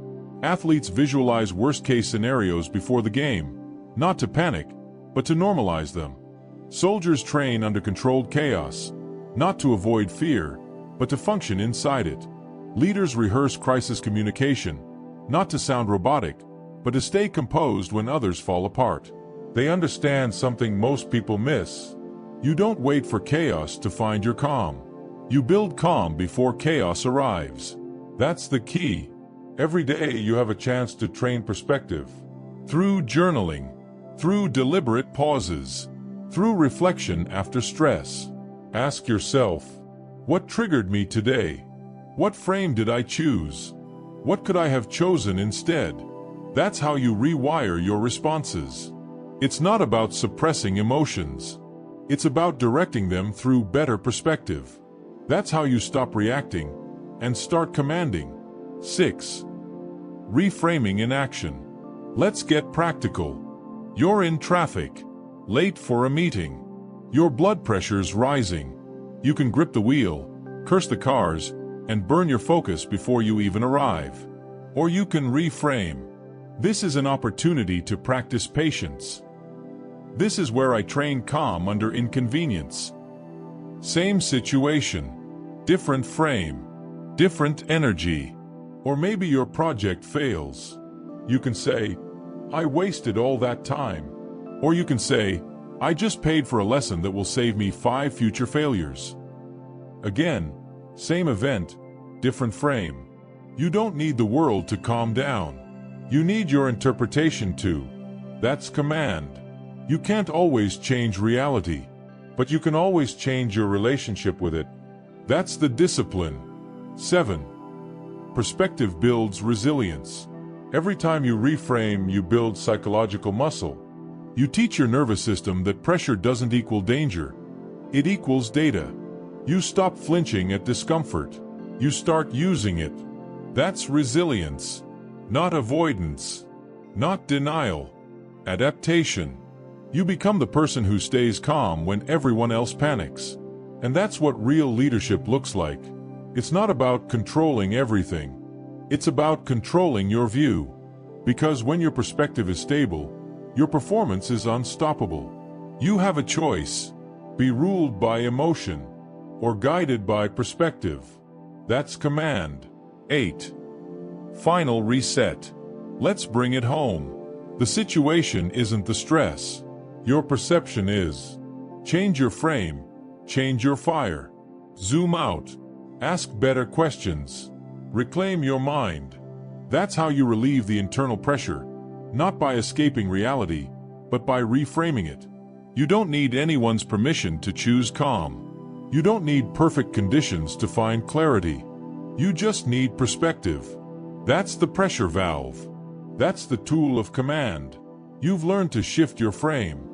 Athletes visualize worst-case scenarios before the game, not to panic, but to normalize them. Soldiers train under controlled chaos, not to avoid fear, but to function inside it. Leaders rehearse crisis communication, not to sound robotic, but to stay composed when others fall apart. They understand something most people miss. You don't wait for chaos to find your calm. You build calm before chaos arrives. That's the key. Every day you have a chance to train perspective. Through journaling, through deliberate pauses, through reflection after stress. Ask yourself, what triggered me today? What frame did I choose? What could I have chosen instead? That's how you rewire your responses. It's not about suppressing emotions. It's about directing them through better perspective. That's how you stop reacting and start commanding. 6. Reframing in action. Let's get practical. You're in traffic, late for a meeting. Your blood pressure's rising. You can grip the wheel, curse the cars, and burn your focus before you even arrive. Or you can reframe. This is an opportunity to practice patience. This is where I train calm under inconvenience. Same situation, different frame, different energy. Or maybe your project fails. You can say, I wasted all that time. Or you can say, I just paid for a lesson that will save me 5 future failures. Again, same event, different frame. You don't need the world to calm down. You need your interpretation to. That's command. You can't always change reality, but you can always change your relationship with it. That's the discipline. 7. Perspective builds resilience. Every time you reframe, you build psychological muscle. You teach your nervous system that pressure doesn't equal danger. It equals data. You stop flinching at discomfort. You start using it. That's resilience. Not avoidance. Not denial. Adaptation. You become the person who stays calm when everyone else panics. And that's what real leadership looks like. It's not about controlling everything. It's about controlling your view. Because when your perspective is stable, your performance is unstoppable. You have a choice. Be ruled by emotion or guided by perspective. That's command. 8. Final reset. Let's bring it home. The situation isn't the stress. Your perception is. Change your frame. Change your fire. Zoom out. Ask better questions. Reclaim your mind. That's how you relieve the internal pressure, not by escaping reality, but by reframing it. You don't need anyone's permission to choose calm. You don't need perfect conditions to find clarity. You just need perspective. That's the pressure valve. That's the tool of command. You've learned to shift your frame.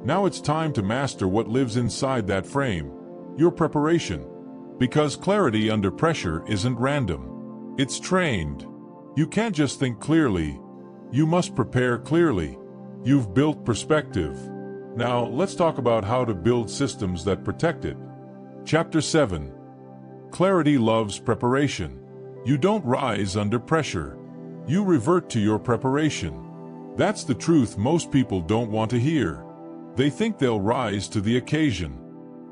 Now it's time to master what lives inside that frame, your preparation. Because clarity under pressure isn't random. It's trained. You can't just think clearly. You must prepare clearly. You've built perspective. Now let's talk about how to build systems that protect it. Chapter 7. Clarity loves preparation. You don't rise under pressure. You revert to your preparation. That's the truth most people don't want to hear. They think they'll rise to the occasion.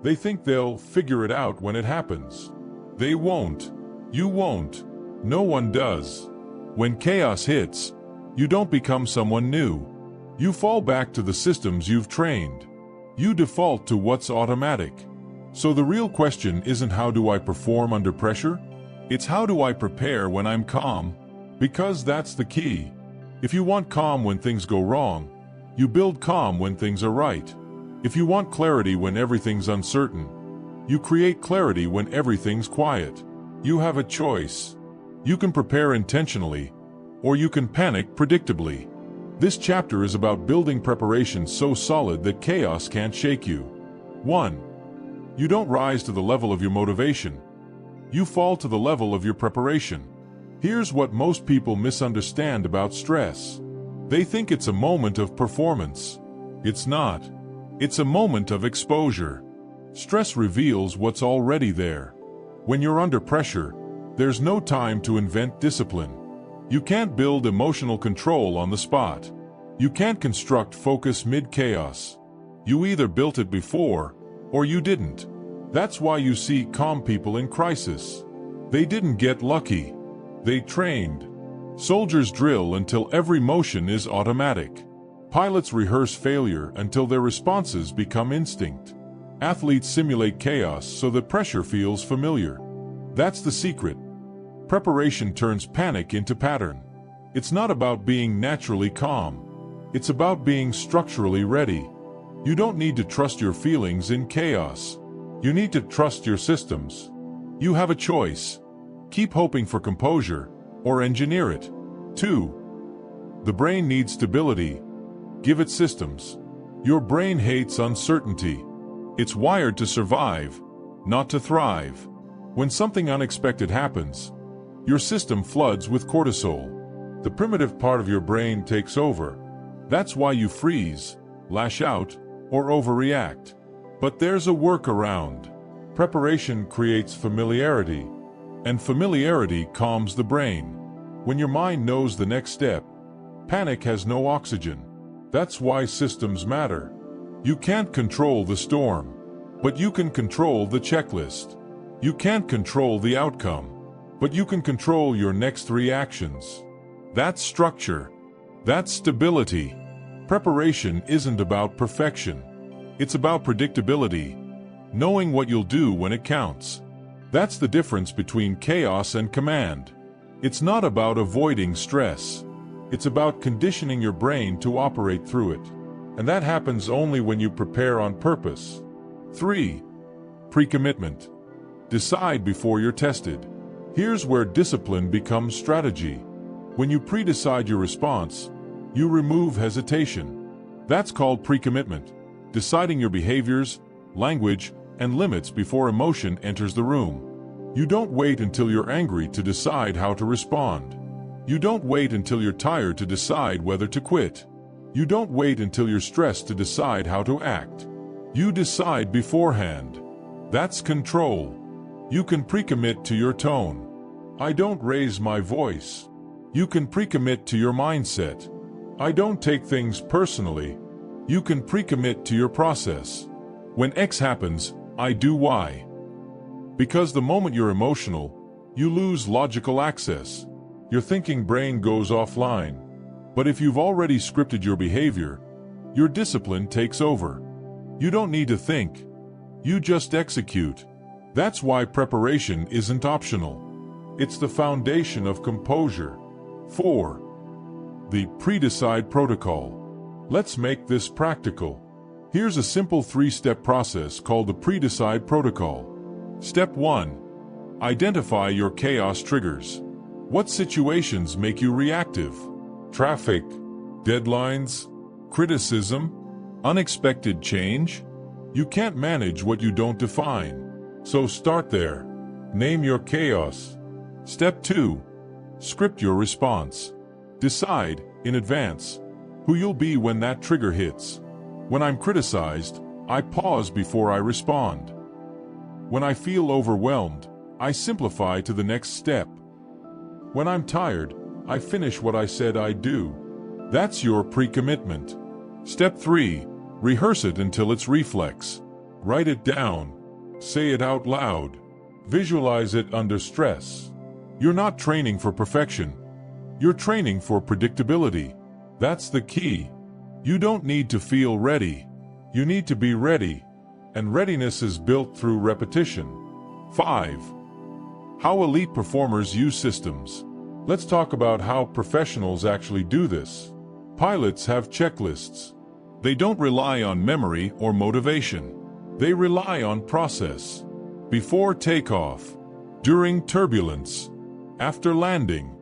They think they'll figure it out when it happens. They won't. You won't. No one does. When chaos hits, you don't become someone new. You fall back to the systems you've trained. You default to what's automatic. So the real question isn't how do I perform under pressure? It's how do I prepare when I'm calm? Because that's the key. If you want calm when things go wrong, you build calm when things are right. If you want clarity when everything's uncertain, you create clarity when everything's quiet. You have a choice. You can prepare intentionally, or you can panic predictably. This chapter is about building preparation so solid that chaos can't shake you. 1. You don't rise to the level of your motivation. You fall to the level of your preparation. Here's what most people misunderstand about stress. They think it's a moment of performance. It's not. It's a moment of exposure. Stress reveals what's already there. When you're under pressure, there's no time to invent discipline. You can't build emotional control on the spot. You can't construct focus mid-chaos. You either built it before, or you didn't. That's why you see calm people in crisis. They didn't get lucky. They trained. Soldiers drill until every motion is automatic. Pilots rehearse failure until their responses become instinct. Athletes simulate chaos so that pressure feels familiar. That's the secret. Preparation turns panic into pattern. It's not about being naturally calm. It's about being structurally ready. You don't need to trust your feelings in chaos. You need to trust your systems. You have a choice. Keep hoping for composure, or engineer it. 2. The brain needs stability. Give it systems. Your brain hates uncertainty. It's wired to survive, not to thrive. When something unexpected happens, your system floods with cortisol. The primitive part of your brain takes over. That's why you freeze, lash out, or overreact. But there's a workaround. Preparation creates familiarity, and familiarity calms the brain. When your mind knows the next step, panic has no oxygen. That's why systems matter. You can't control the storm, but you can control the checklist. You can't control the outcome, but you can control your next 3 actions. That's structure. That's stability. Preparation isn't about perfection. It's about predictability, knowing what you'll do when it counts. That's the difference between chaos and command. It's not about avoiding stress. It's about conditioning your brain to operate through it. And that happens only when you prepare on purpose. 3. Pre-commitment. Decide before you're tested. Here's where discipline becomes strategy. When you pre-decide your response, you remove hesitation. That's called pre-commitment. Deciding your behaviors, language, and limits before emotion enters the room. You don't wait until you're angry to decide how to respond. You don't wait until you're tired to decide whether to quit. You don't wait until you're stressed to decide how to act. You decide beforehand. That's control. You can pre-commit to your tone. I don't raise my voice. You can pre-commit to your mindset. I don't take things personally. You can pre-commit to your process. When X happens, I do Y. Because the moment you're emotional, you lose logical access. Your thinking brain goes offline. But if you've already scripted your behavior, your discipline takes over. You don't need to think. You just execute. That's why preparation isn't optional. It's the foundation of composure. 4. The pre-decide protocol. Let's make this practical. Here's a simple 3-step process called the pre-decide protocol. Step 1. Identify your chaos triggers. What situations make you reactive? Traffic, deadlines, criticism, unexpected change? You can't manage what you don't define. So start there. Name your chaos. Step 2. Script your response. Decide, in advance, who you'll be when that trigger hits. When I'm criticized, I pause before I respond. When I feel overwhelmed, I simplify to the next step. When I'm tired, I finish what I said I'd do. That's your pre-commitment. Step 3. Rehearse it until it's reflex. Write it down. Say it out loud. Visualize it under stress. You're not training for perfection. You're training for predictability. That's the key. You don't need to feel ready. You need to be ready. And readiness is built through repetition. 5. How elite performers use systems. Let's talk about how professionals actually do this. Pilots have checklists. They don't rely on memory or motivation. They rely on process. Before takeoff, during turbulence, after landing,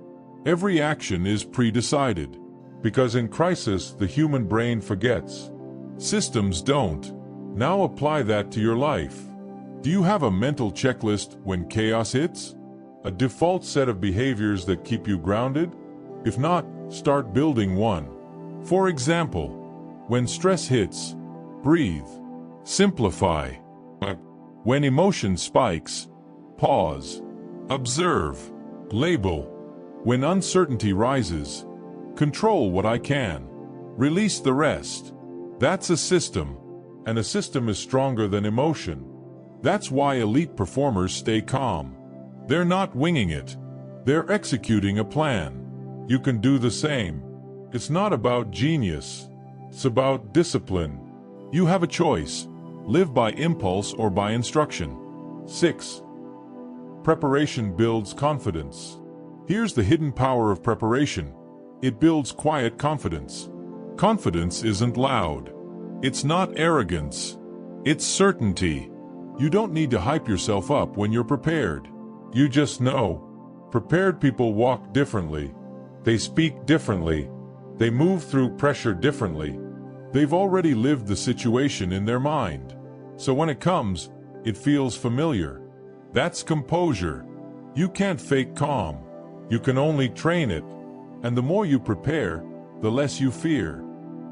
every action is pre-decided. Because in crisis, the human brain forgets. Systems don't. Now apply that to your life. Do you have a mental checklist when chaos hits? A default set of behaviors that keep you grounded? If not, start building one. For example, when stress hits, breathe. Simplify. When emotion spikes, pause. Observe. Label. When uncertainty rises, control what I can. Release the rest. That's a system, and a system is stronger than emotion. That's why elite performers stay calm. They're not winging it. They're executing a plan. You can do the same. It's not about genius. It's about discipline. You have a choice. Live by impulse or by instruction. 6. Preparation builds confidence. Here's the hidden power of preparation. It builds quiet confidence. Confidence isn't loud. It's not arrogance. It's certainty. You don't need to hype yourself up when you're prepared. You just know. Prepared people walk differently. They speak differently. They move through pressure differently. They've already lived the situation in their mind. So when it comes, it feels familiar. That's composure. You can't fake calm. You can only train it. And the more you prepare, the less you fear.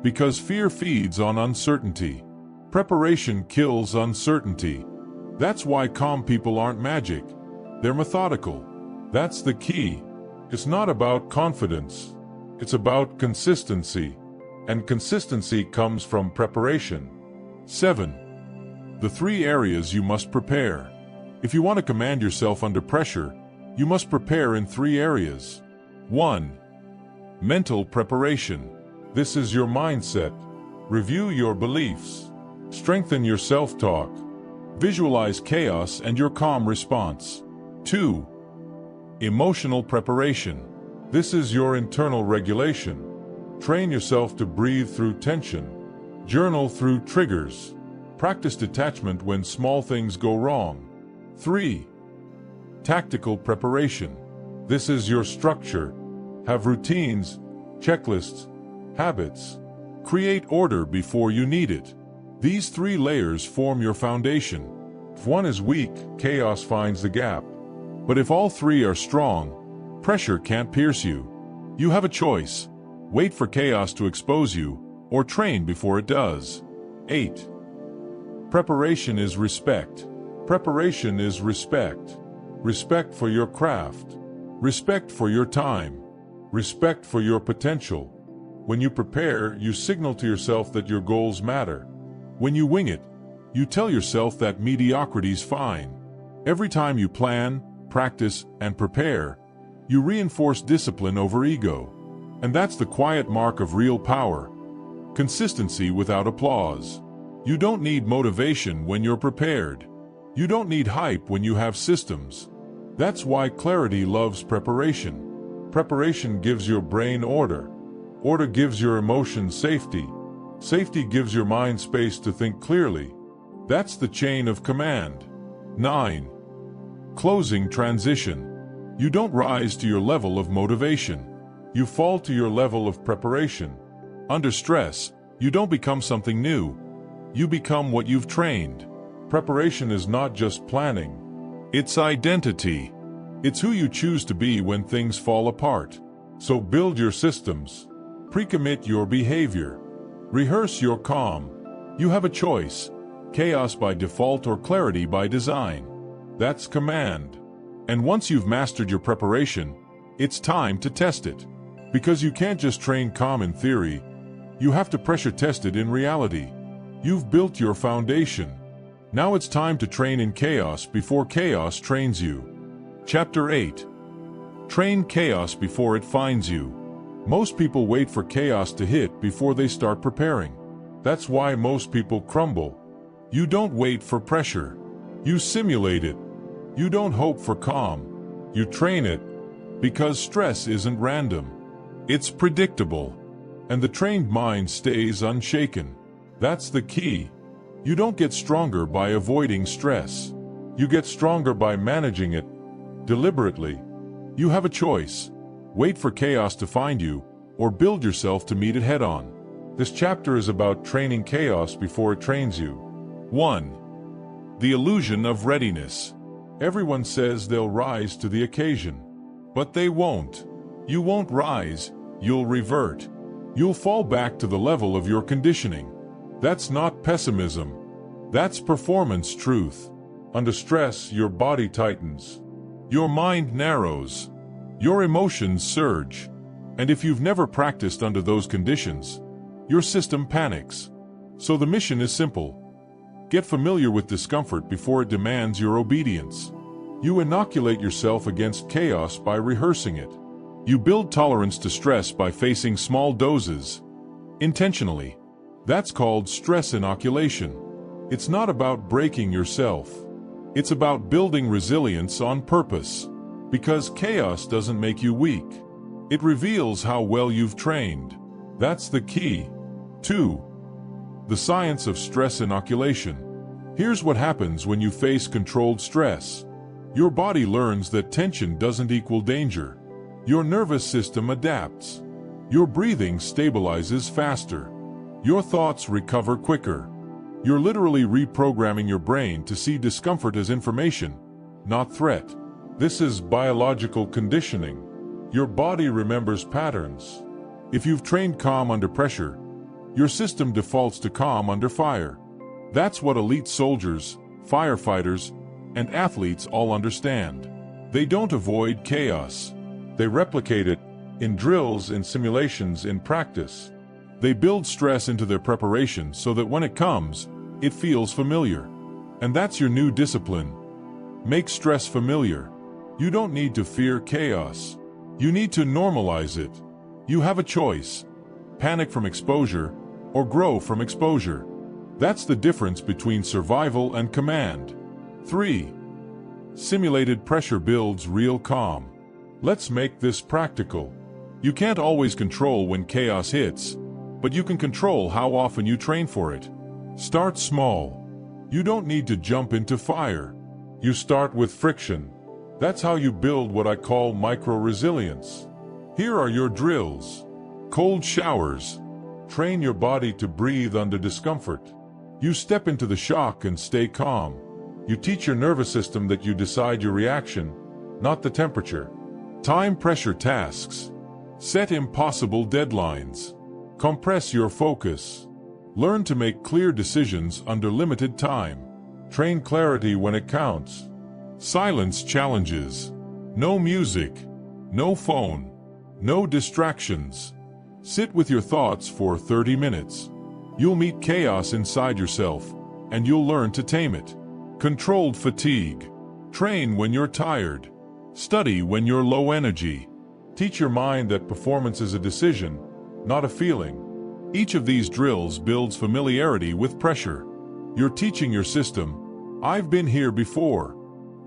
Because fear feeds on uncertainty. Preparation kills uncertainty. That's why calm people aren't magic. They're methodical. That's the key. It's not about confidence. It's about consistency. And consistency comes from preparation. 7. The 3 areas you must prepare. If you want to command yourself under pressure, you must prepare in 3 areas. 1. Mental preparation. This is your mindset. Review your beliefs. Strengthen your self-talk. Visualize chaos and your calm response. 2. Emotional preparation. This is your internal regulation. Train yourself to breathe through tension. Journal through triggers. Practice detachment when small things go wrong. 3. Tactical preparation. This is your structure. Have routines, checklists, habits. Create order before you need it. These 3 layers form your foundation. If one is weak, chaos finds the gap. But if all 3 are strong, pressure can't pierce you. You have a choice. Wait for chaos to expose you, or train before it does. 8. Preparation is respect. Preparation is respect. Respect for your craft. Respect for your time. Respect for your potential. When you prepare, you signal to yourself that your goals matter. When you wing it, you tell yourself that mediocrity's fine. Every time you plan, practice, and prepare, you reinforce discipline over ego. And that's the quiet mark of real power. Consistency without applause. You don't need motivation when you're prepared. You don't need hype when you have systems. That's why clarity loves preparation. Preparation gives your brain order. Order gives your emotions safety. Safety gives your mind space to think clearly. That's the chain of command. 9. Closing transition. You don't rise to your level of motivation. You fall to your level of preparation. Under stress, you don't become something new. You become what you've trained. Preparation is not just planning. It's identity. It's who you choose to be when things fall apart. So build your systems. Pre-commit your behavior. Rehearse your calm. You have a choice. Chaos by default or clarity by design. That's command. And once you've mastered your preparation, it's time to test it. Because you can't just train calm in theory. You have to pressure test it in reality. You've built your foundation. Now it's time to train in chaos before chaos trains you. Chapter 8. Train chaos before it finds you. Most people wait for chaos to hit before they start preparing. That's why most people crumble. You don't wait for pressure. You simulate it. You don't hope for calm. You train it, because stress isn't random. It's predictable. And the trained mind stays unshaken. That's the key. You don't get stronger by avoiding stress. You get stronger by managing it deliberately. You have a choice. Wait for chaos to find you, or build yourself to meet it head-on. This chapter is about training chaos before it trains you. 1. The illusion of readiness. Everyone says they'll rise to the occasion. But they won't. You won't rise, you'll revert. You'll fall back to the level of your conditioning. That's not pessimism. That's performance truth. Under stress, your body tightens. Your mind narrows. Your emotions surge. And if you've never practiced under those conditions, your system panics. So the mission is simple. Get familiar with discomfort before it demands your obedience. You inoculate yourself against chaos by rehearsing it. You build tolerance to stress by facing small doses, intentionally. That's called stress inoculation. It's not about breaking yourself. It's about building resilience on purpose. Because chaos doesn't make you weak. It reveals how well you've trained. That's the key. 2. The science of stress inoculation. Here's what happens when you face controlled stress. Your body learns that tension doesn't equal danger. Your nervous system adapts. Your breathing stabilizes faster. Your thoughts recover quicker. You're literally reprogramming your brain to see discomfort as information, not threat. This is biological conditioning. Your body remembers patterns. If you've trained calm under pressure, your system defaults to calm under fire. That's what elite soldiers, firefighters, and athletes all understand. They don't avoid chaos. They replicate it in drills, in simulations, in practice. They build stress into their preparation so that when it comes, it feels familiar. And that's your new discipline. Make stress familiar. You don't need to fear chaos. You need to normalize it. You have a choice. Panic from exposure, or grow from exposure. That's the difference between survival and command. 3. Simulated pressure builds real calm. Let's make this practical. You can't always control when chaos hits, but you can control how often you train for it. Start small. You don't need to jump into fire. You start with friction. That's how you build what I call micro-resilience. Here are your drills. Cold showers. Train your body to breathe under discomfort. You step into the shock and stay calm. You teach your nervous system that you decide your reaction, not the temperature. Time pressure tasks. Set impossible deadlines. Compress your focus. Learn to make clear decisions under limited time. Train clarity when it counts. Silence challenges. No music. No phone. No distractions. Sit with your thoughts for 30 minutes. You'll meet chaos inside yourself, and you'll learn to tame it. Controlled fatigue. Train when you're tired. Study when you're low energy. Teach your mind that performance is a decision, not a feeling. Each of these drills builds familiarity with pressure. You're teaching your system, I've been here before.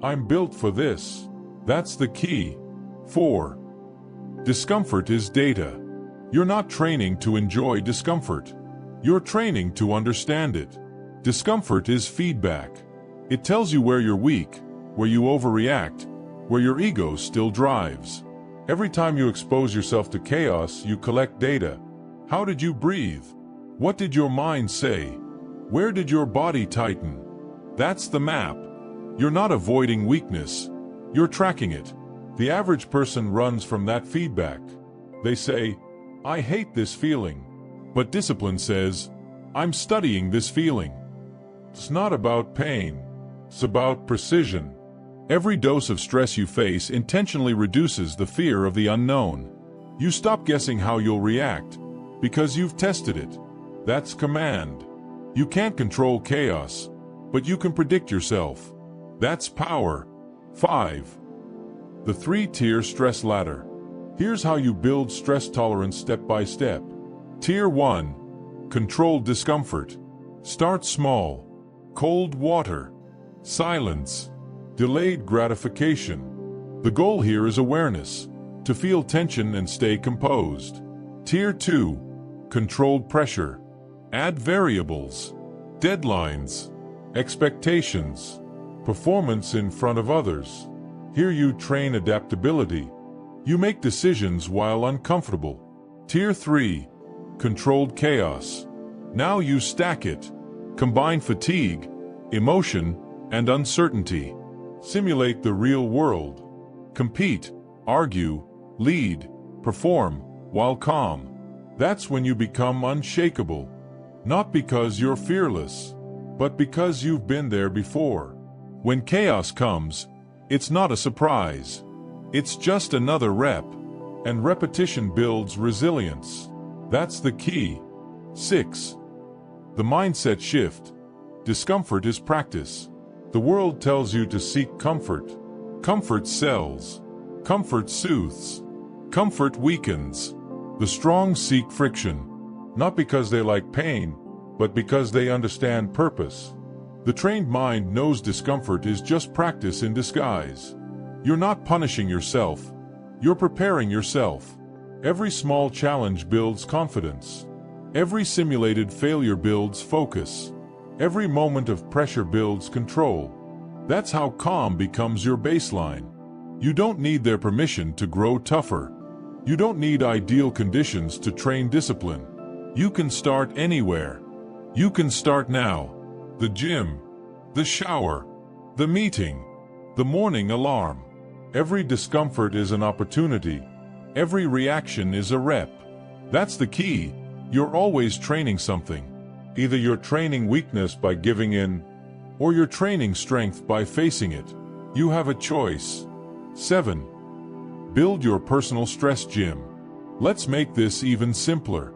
I'm built for this. That's the key. 4. Discomfort is data. You're not training to enjoy discomfort. You're training to understand it. Discomfort is feedback. It tells you where you're weak, where you overreact, where your ego still drives. Every time you expose yourself to chaos, you collect data. How did you breathe? What did your mind say? Where did your body tighten? That's the map. You're not avoiding weakness. You're tracking it. The average person runs from that feedback. They say, I hate this feeling. But discipline says, I'm studying this feeling. It's not about pain. It's about precision. Every dose of stress you face intentionally reduces the fear of the unknown. You stop guessing how you'll react, because you've tested it. That's command. You can't control chaos, but you can predict yourself. That's power. 5. The 3-tier stress ladder. Here's how you build stress tolerance step by step. Tier 1. Controlled discomfort. Start small. Cold water. Silence. Delayed gratification. The goal here is awareness, to feel tension and stay composed. Tier 2. Controlled pressure. Add variables. Deadlines. Expectations. Performance in front of others. Here you train adaptability. You make decisions while uncomfortable. Tier 3. Controlled chaos. Now you stack it. Combine fatigue, emotion, and uncertainty. Simulate the real world. Compete, argue, lead, perform, while calm. That's when you become unshakable. Not because you're fearless, but because you've been there before. When chaos comes, it's not a surprise. It's just another rep, and repetition builds resilience. That's the key. 6. The mindset shift. Discomfort is practice. The world tells you to seek comfort. Comfort sells. Comfort soothes. Comfort weakens. The strong seek friction, not because they like pain, but because they understand purpose. The trained mind knows discomfort is just practice in disguise. You're not punishing yourself. You're preparing yourself. Every small challenge builds confidence. Every simulated failure builds focus. Every moment of pressure builds control. That's how calm becomes your baseline. You don't need their permission to grow tougher. You don't need ideal conditions to train discipline. You can start anywhere. You can start now. The gym, the shower, the meeting, the morning alarm. Every discomfort is an opportunity. Every reaction is a rep. That's the key. You're always training something. Either you're training weakness by giving in, or you're training strength by facing it. You have a choice. 7. Build your personal stress gym. Let's make this even simpler.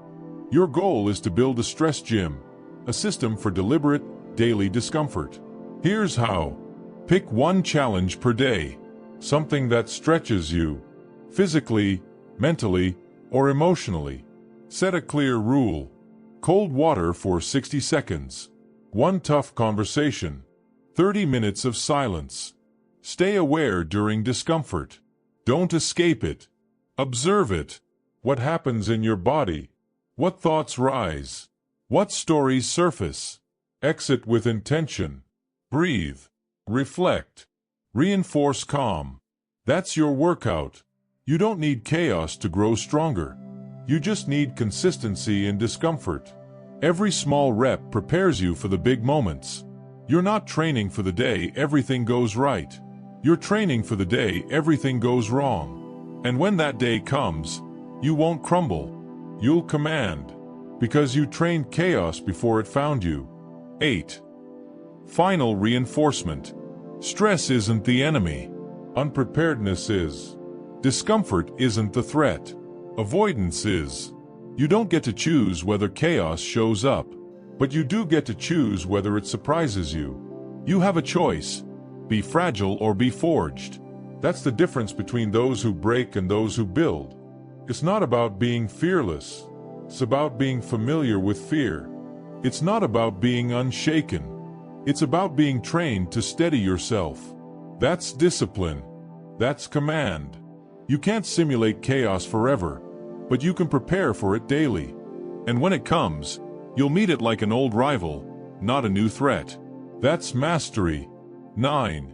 Your goal is to build a stress gym, a system for deliberate, daily discomfort. Here's how. Pick one challenge per day, something that stretches you, physically, mentally, or emotionally. Set a clear rule. Cold water for 60 seconds. One tough conversation. 30 minutes of silence. Stay aware during discomfort. Don't escape it. Observe it. What happens in your body? What thoughts rise? What stories surface? Exit with intention. Breathe. Reflect. Reinforce calm. That's your workout. You don't need chaos to grow stronger. You just need consistency in discomfort. Every small rep prepares you for the big moments. You're not training for the day everything goes right. You're training for the day everything goes wrong. And when that day comes, you won't crumble. You'll command. Because you trained chaos before it found you. 8. Final reinforcement. Stress isn't the enemy. Unpreparedness is. Discomfort isn't the threat. Avoidance is. You don't get to choose whether chaos shows up, but you do get to choose whether it surprises you. You have a choice. Be fragile or be forged. That's the difference between those who break and those who build. It's not about being fearless. It's about being familiar with fear. It's not about being unshaken. It's about being trained to steady yourself. That's discipline. That's command. You can't simulate chaos forever, but you can prepare for it daily. And when it comes, you'll meet it like an old rival, not a new threat. That's mastery. 9.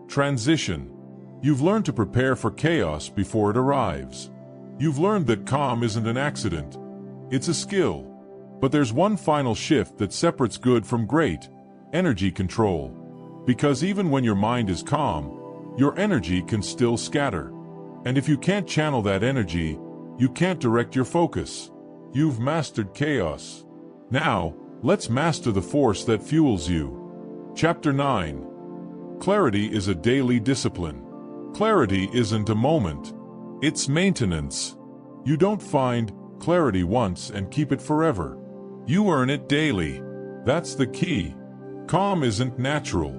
Transition. You've learned to prepare for chaos before it arrives. You've learned that calm isn't an accident. It's a skill. But there's one final shift that separates good from great: energy control. Because even when your mind is calm, your energy can still scatter. And if you can't channel that energy, you can't direct your focus. You've mastered chaos. Now, let's master the force that fuels you. Chapter 9. Clarity is a daily discipline. Clarity isn't a moment. It's maintenance. You don't find clarity once and keep it forever. You earn it daily. That's the key. Calm isn't natural.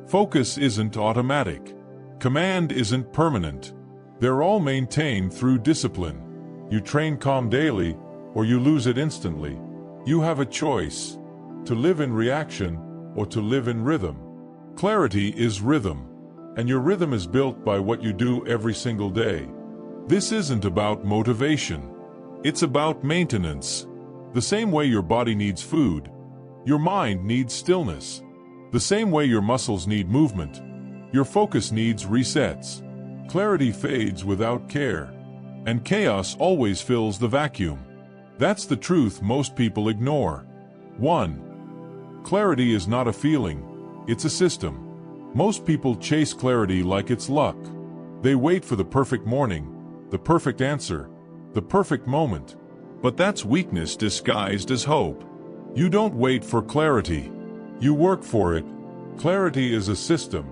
Focus isn't automatic. Command isn't permanent. They're all maintained through discipline. You train calm daily, or you lose it instantly. You have a choice: to live in reaction or to live in rhythm. Clarity is rhythm, and your rhythm is built by what you do every single day. This isn't about motivation. It's about maintenance. The same way your body needs food, your mind needs stillness. The same way your muscles need movement, your focus needs resets. Clarity fades without care, and chaos always fills the vacuum. That's the truth most people ignore. 1. Clarity is not a feeling, it's a system. Most people chase clarity like it's luck. They wait for the perfect morning, the perfect answer, the perfect moment. But that's weakness disguised as hope. You don't wait for clarity. You work for it. Clarity is a system,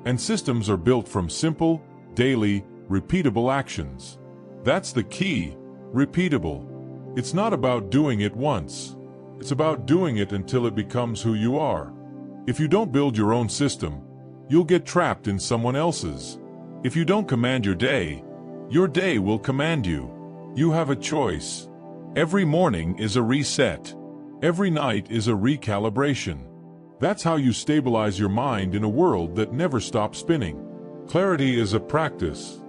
and systems are built from simple, daily, repeatable actions. That's the key: repeatable. It's not about doing it once. It's about doing it until it becomes who you are. If you don't build your own system, you'll get trapped in someone else's. If you don't command your day will command you. You have a choice. Every morning is a reset. Every night is a recalibration. That's how you stabilize your mind in a world that never stops spinning. Clarity is a practice.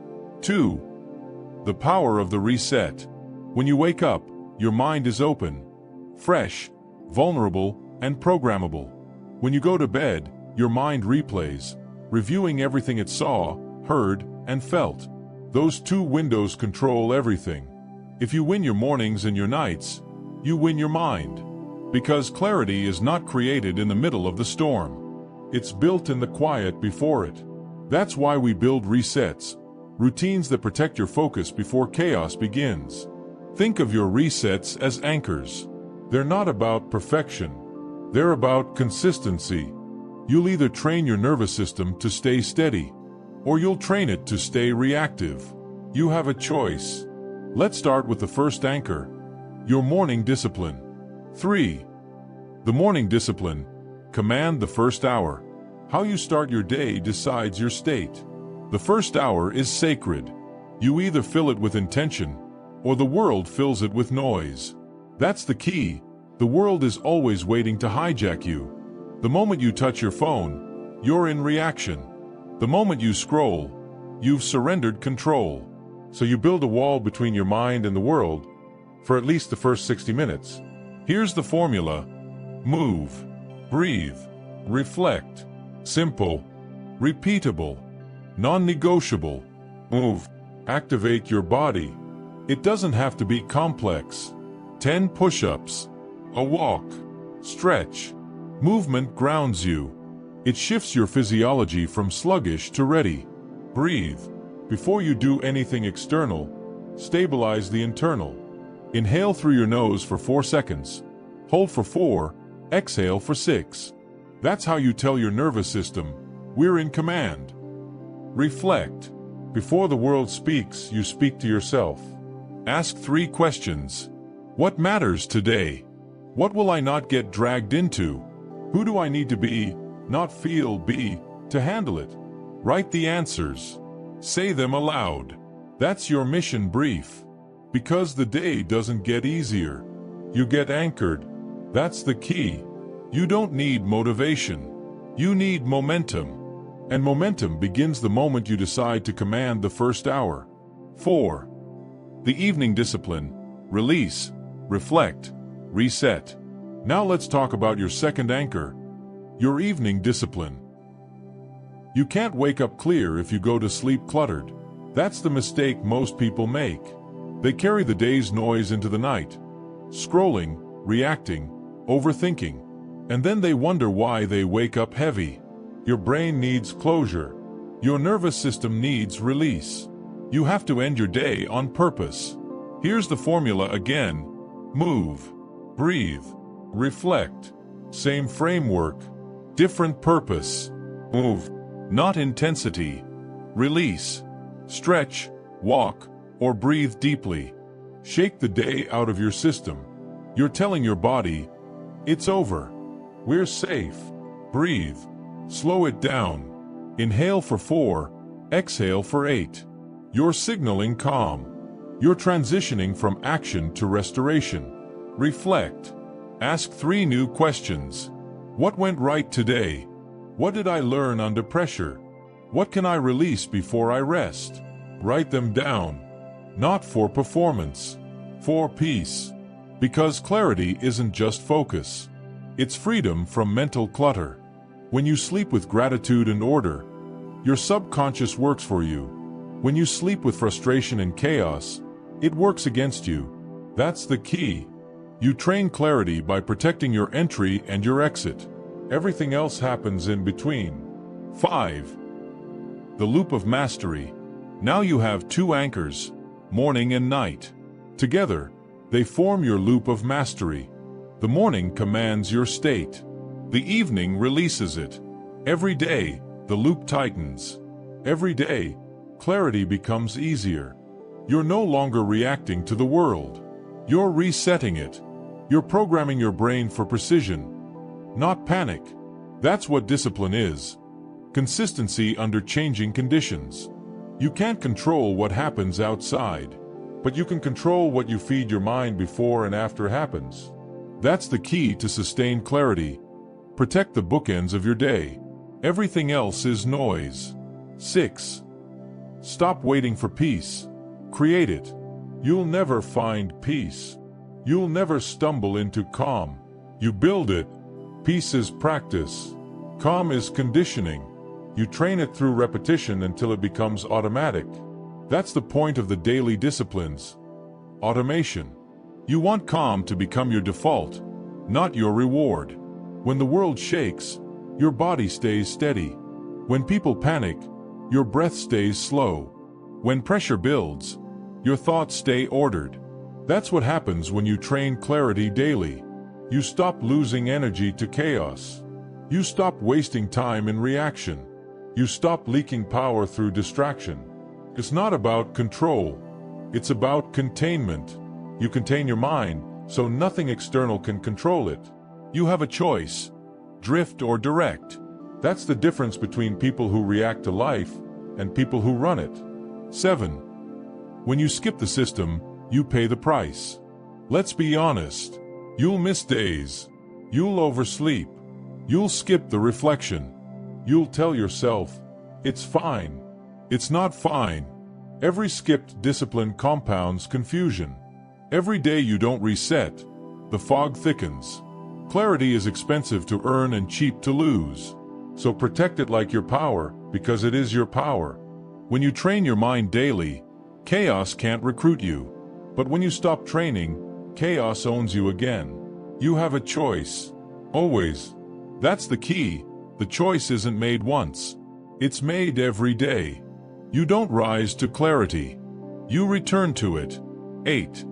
2. The power of the reset. When you wake up, your mind is open, fresh, vulnerable, and programmable. When you go to bed, your mind replays, reviewing everything it saw, heard, and felt. Those two windows control everything. If you win your mornings and your nights, you win your mind. Because clarity is not created in the middle of the storm. It's built in the quiet before it. That's why we build resets, routines that protect your focus before chaos begins. Think of your resets as anchors. They're not about perfection. They're about consistency. You'll either train your nervous system to stay steady, or you'll train it to stay reactive. You have a choice. Let's start with the first anchor: your morning discipline. 3. The morning discipline. Command the first hour. How you start your day decides your state. The first hour is sacred. You either fill it with intention, or the world fills it with noise. That's the key. The world is always waiting to hijack you. The moment you touch your phone, you're in reaction. The moment you scroll, you've surrendered control. So you build a wall between your mind and the world for at least the first 60 minutes. Here's the formula: move, breathe, reflect. Simple, repeatable, non-negotiable. Move. Activate your body. It doesn't have to be complex. 10 push-ups, a walk, stretch. Movement grounds you. It shifts your physiology from sluggish to ready. Breathe. Before you do anything external, stabilize the internal. Inhale through your nose for 4 seconds. Hold for 4, exhale for 6. That's how you tell your nervous system, we're in command. Reflect. Before the world speaks, you speak to yourself. Ask 3 questions. What matters today? What will I not get dragged into? Who do I need to be, not feel, be, to handle it? Write the answers. Say them aloud. That's your mission brief. Because the day doesn't get easier. You get anchored. That's the key. You don't need motivation. You need momentum. And momentum begins the moment you decide to command the first hour. 4. The evening discipline. Release, reflect, reset. Now let's talk about your second anchor, your evening discipline. You can't wake up clear if you go to sleep cluttered. That's the mistake most people make. They carry the day's noise into the night, scrolling, reacting, overthinking, and then they wonder why they wake up heavy. Your brain needs closure. Your nervous system needs release. You have to end your day on purpose. Here's the formula again. Move, breathe, reflect. Same framework, different purpose. Move, not intensity. Release, stretch, walk, or breathe deeply. Shake the day out of your system. You're telling your body, it's over. We're safe. Breathe. Slow it down. Inhale for 4, exhale for 8. You're signaling calm. You're transitioning from action to restoration. Reflect. Ask 3 new questions. What went right today? What did I learn under pressure? What can I release before I rest? Write them down. Not for performance, for peace. Because clarity isn't just focus. It's freedom from mental clutter. When you sleep with gratitude and order, your subconscious works for you. When you sleep with frustration and chaos, it works against you. That's the key. You train clarity by protecting your entry and your exit. Everything else happens in between. 5. The loop of mastery. Now you have 2 anchors, morning and night. Together, they form your loop of mastery. The morning commands your state. The evening releases it. Every day, the loop tightens. Every day, clarity becomes easier. You're no longer reacting to the world. You're resetting it. You're programming your brain for precision, not panic. That's what discipline is. Consistency under changing conditions. You can't control what happens outside, but you can control what you feed your mind before and after happens. That's the key to sustained clarity. Protect the bookends of your day. Everything else is noise. 6. Stop waiting for peace. Create it. You'll never find peace. You'll never stumble into calm. You build it. Peace is practice. Calm is conditioning. You train it through repetition until it becomes automatic. That's the point of the daily disciplines. Automation. You want calm to become your default, not your reward. When the world shakes, your body stays steady. When people panic, your breath stays slow. When pressure builds, your thoughts stay ordered. That's what happens when you train clarity daily. You stop losing energy to chaos. You stop wasting time in reaction. You stop leaking power through distraction. It's not about control. It's about containment. You contain your mind so nothing external can control it. You have a choice, drift or direct. That's the difference between people who react to life and people who run it. 7. When you skip the system, you pay the price. Let's be honest. You'll miss days. You'll oversleep. You'll skip the reflection. You'll tell yourself, it's fine. It's not fine. Every skipped discipline compounds confusion. Every day you don't reset, the fog thickens. Clarity is expensive to earn and cheap to lose. So protect it like your power, because it is your power. When you train your mind daily, chaos can't recruit you. But when you stop training, chaos owns you again. You have a choice. Always. That's the key. The choice isn't made once. It's made every day. You don't rise to clarity. You return to it. 8.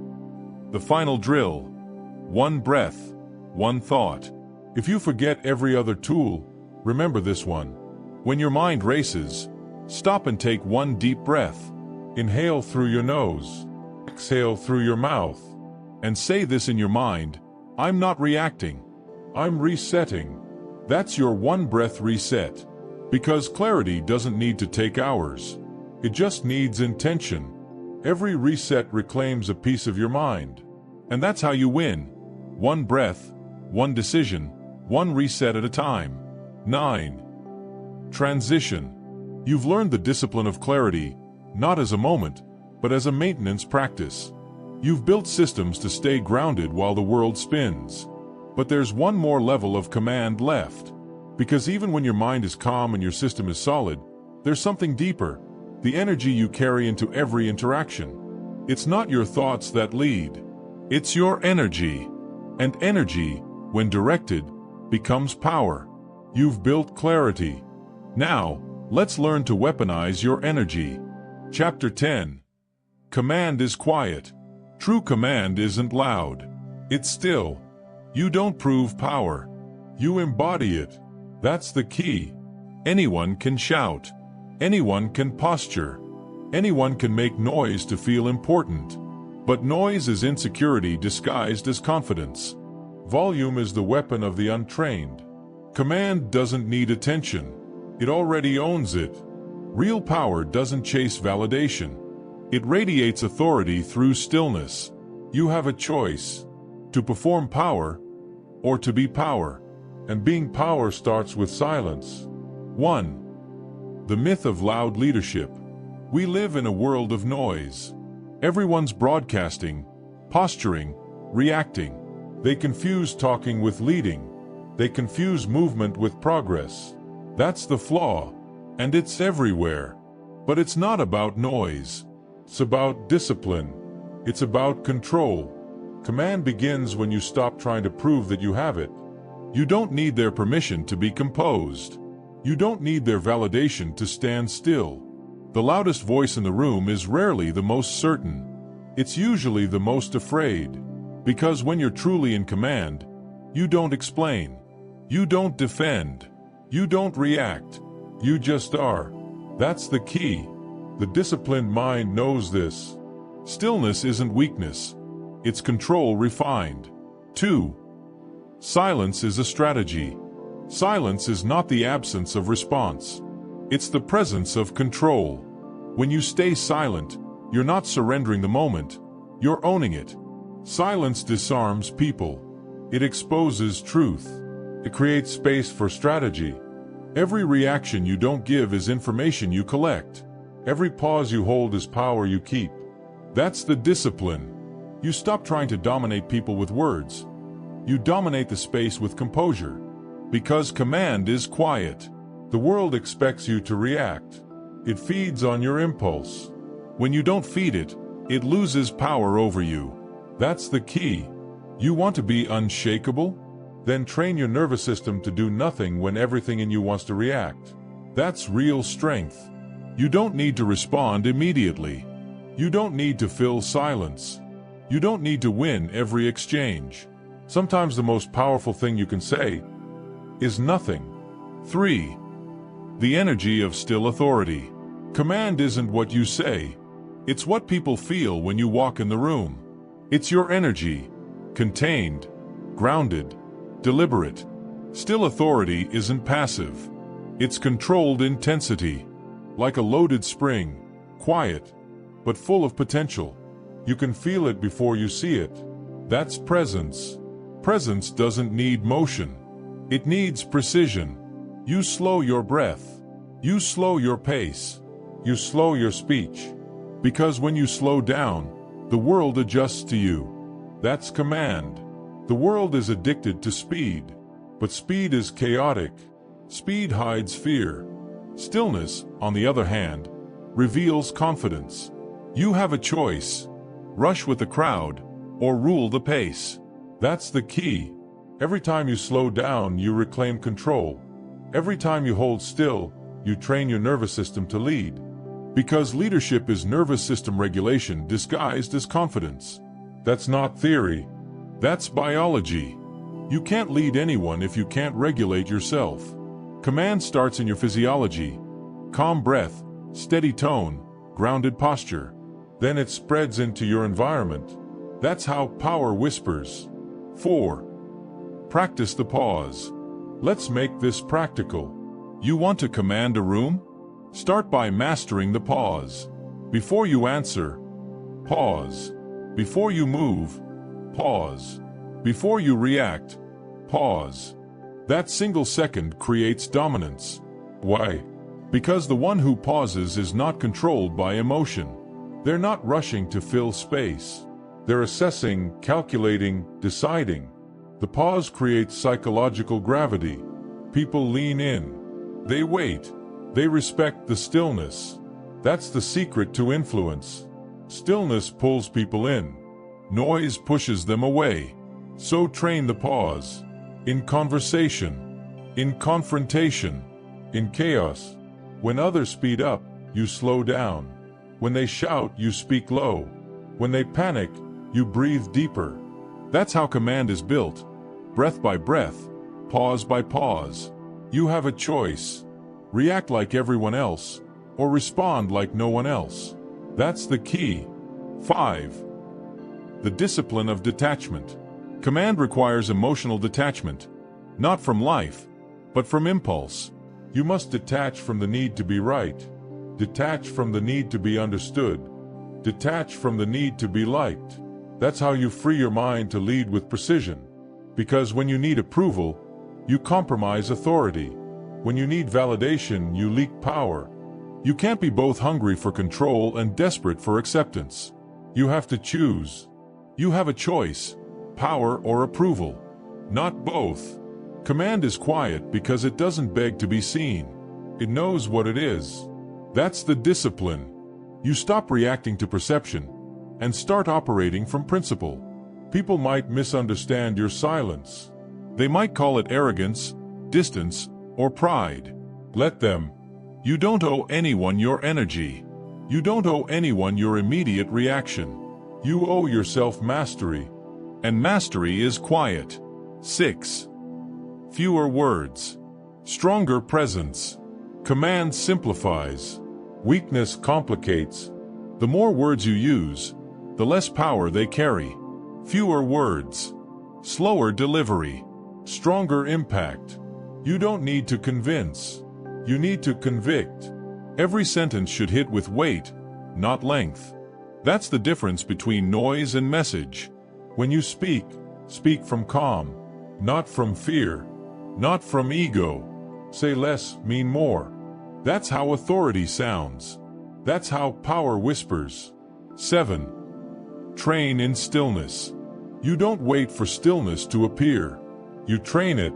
The final drill. 1 breath, 1 thought. If you forget every other tool, remember this one. When your mind races, stop and take 1 deep breath. Inhale through your nose. Exhale through your mouth. And say this in your mind, I'm not reacting. I'm resetting. That's your 1 breath reset. Because clarity doesn't need to take hours. It just needs intention. Every reset reclaims a piece of your mind. And that's how you win. 1 breath, 1 decision, 1 reset at a time. 9. Transition. You've learned the discipline of clarity, not as a moment, but as a maintenance practice. You've built systems to stay grounded while the world spins. But there's one more level of command left. Because even when your mind is calm and your system is solid, there's something deeper. The energy you carry into every interaction. It's not your thoughts that lead. It's your energy. And energy, when directed, becomes power. You've built clarity. Now, let's learn to weaponize your energy. Chapter 10. Command is quiet. True command isn't loud. It's still. You don't prove power. You embody it. That's the key. Anyone can shout. Anyone can posture. Anyone can make noise to feel important. But noise is insecurity disguised as confidence. Volume is the weapon of the untrained. Command doesn't need attention. It already owns it. Real power doesn't chase validation. It radiates authority through stillness. You have a choice: to perform power or to be power. And being power starts with silence. 1. The myth of loud leadership. We live in a world of noise. Everyone's broadcasting, posturing, reacting. They confuse talking with leading. They confuse movement with progress. That's the flaw, and it's everywhere. But it's not about noise. It's about discipline. It's about control. Command begins when you stop trying to prove that you have it. You don't need their permission to be composed. You don't need their validation to stand still. The loudest voice in the room is rarely the most certain. It's usually the most afraid. Because when you're truly in command, you don't explain. You don't defend. You don't react. You just are. That's the key. The disciplined mind knows this. Stillness isn't weakness. It's control refined. 2. Silence is a strategy. Silence is not the absence of response. It's the presence of control. When you stay silent, you're not surrendering the moment. You're owning it. Silence disarms people. It exposes truth. It creates space for strategy. Every reaction you don't give is information you collect. Every pause you hold is power you keep. That's the discipline. You stop trying to dominate people with words. You dominate the space with composure. Because command is quiet. The world expects you to react. It feeds on your impulse. When you don't feed it, it loses power over you. That's the key. You want to be unshakable? Then train your nervous system to do nothing when everything in you wants to react. That's real strength. You don't need to respond immediately. You don't need to fill silence. You don't need to win every exchange. Sometimes the most powerful thing you can say is nothing. 3. The energy of still authority. Command isn't what you say. It's what people feel when you walk in the room. It's your energy, contained, grounded, deliberate. Still authority isn't passive. It's controlled intensity. Like a loaded spring, quiet, but full of potential. You can feel it before you see it. That's presence. Presence doesn't need motion. It needs precision. You slow your breath. You slow your pace. You slow your speech. Because when you slow down, the world adjusts to you. That's command. The world is addicted to speed. But speed is chaotic. Speed hides fear. Stillness, on the other hand, reveals confidence. You have a choice. Rush with the crowd, or rule the pace. That's the key. Every time you slow down, you reclaim control. Every time you hold still, you train your nervous system to lead. Because leadership is nervous system regulation disguised as confidence. That's not theory. That's biology. You can't lead anyone if you can't regulate yourself. Command starts in your physiology. Calm breath, steady tone, grounded posture. Then it spreads into your environment. That's how power whispers. 4. Practice the pause. Let's make this practical. You want to command a room? Start by mastering the pause. Before you answer, pause. Before you move, pause. Before you react, pause. That single second creates dominance. Why? Because the one who pauses is not controlled by emotion. They're not rushing to fill space. They're assessing, calculating, deciding. The pause creates psychological gravity. People lean in. They wait. They respect the stillness. That's the secret to influence. Stillness pulls people in. Noise pushes them away. So train the pause. In conversation. In confrontation. In chaos. When others speed up, you slow down. When they shout, you speak low. When they panic, you breathe deeper. That's how command is built. Breath by breath, pause by pause. You have a choice. React like everyone else, or respond like no one else. That's the key. 5. The discipline of detachment. Command requires emotional detachment, not from life, but from impulse. You must detach from the need to be right, detach from the need to be understood, detach from the need to be liked. That's how you free your mind to lead with precision. Because when you need approval, you compromise authority. When you need validation, you leak power. You can't be both hungry for control and desperate for acceptance. You have to choose. You have a choice, power or approval. Not both. Command is quiet because it doesn't beg to be seen. It knows what it is. That's the discipline. You stop reacting to perception and start operating from principle. People might misunderstand your silence. They might call it arrogance, distance, or pride. Let them. You don't owe anyone your energy. You don't owe anyone your immediate reaction. You owe yourself mastery. And mastery is quiet. 6. Fewer words. Stronger presence. Command simplifies. Weakness complicates. The more words you use, the less power they carry. Fewer words. Slower delivery. Stronger impact. You don't need to convince. You need to convict. Every sentence should hit with weight, not length. That's the difference between noise and message. When you speak, speak from calm, not from fear, not from ego. Say less, mean more. That's how authority sounds. That's how power whispers. 7. Train in stillness. You don't wait for stillness to appear. You train it.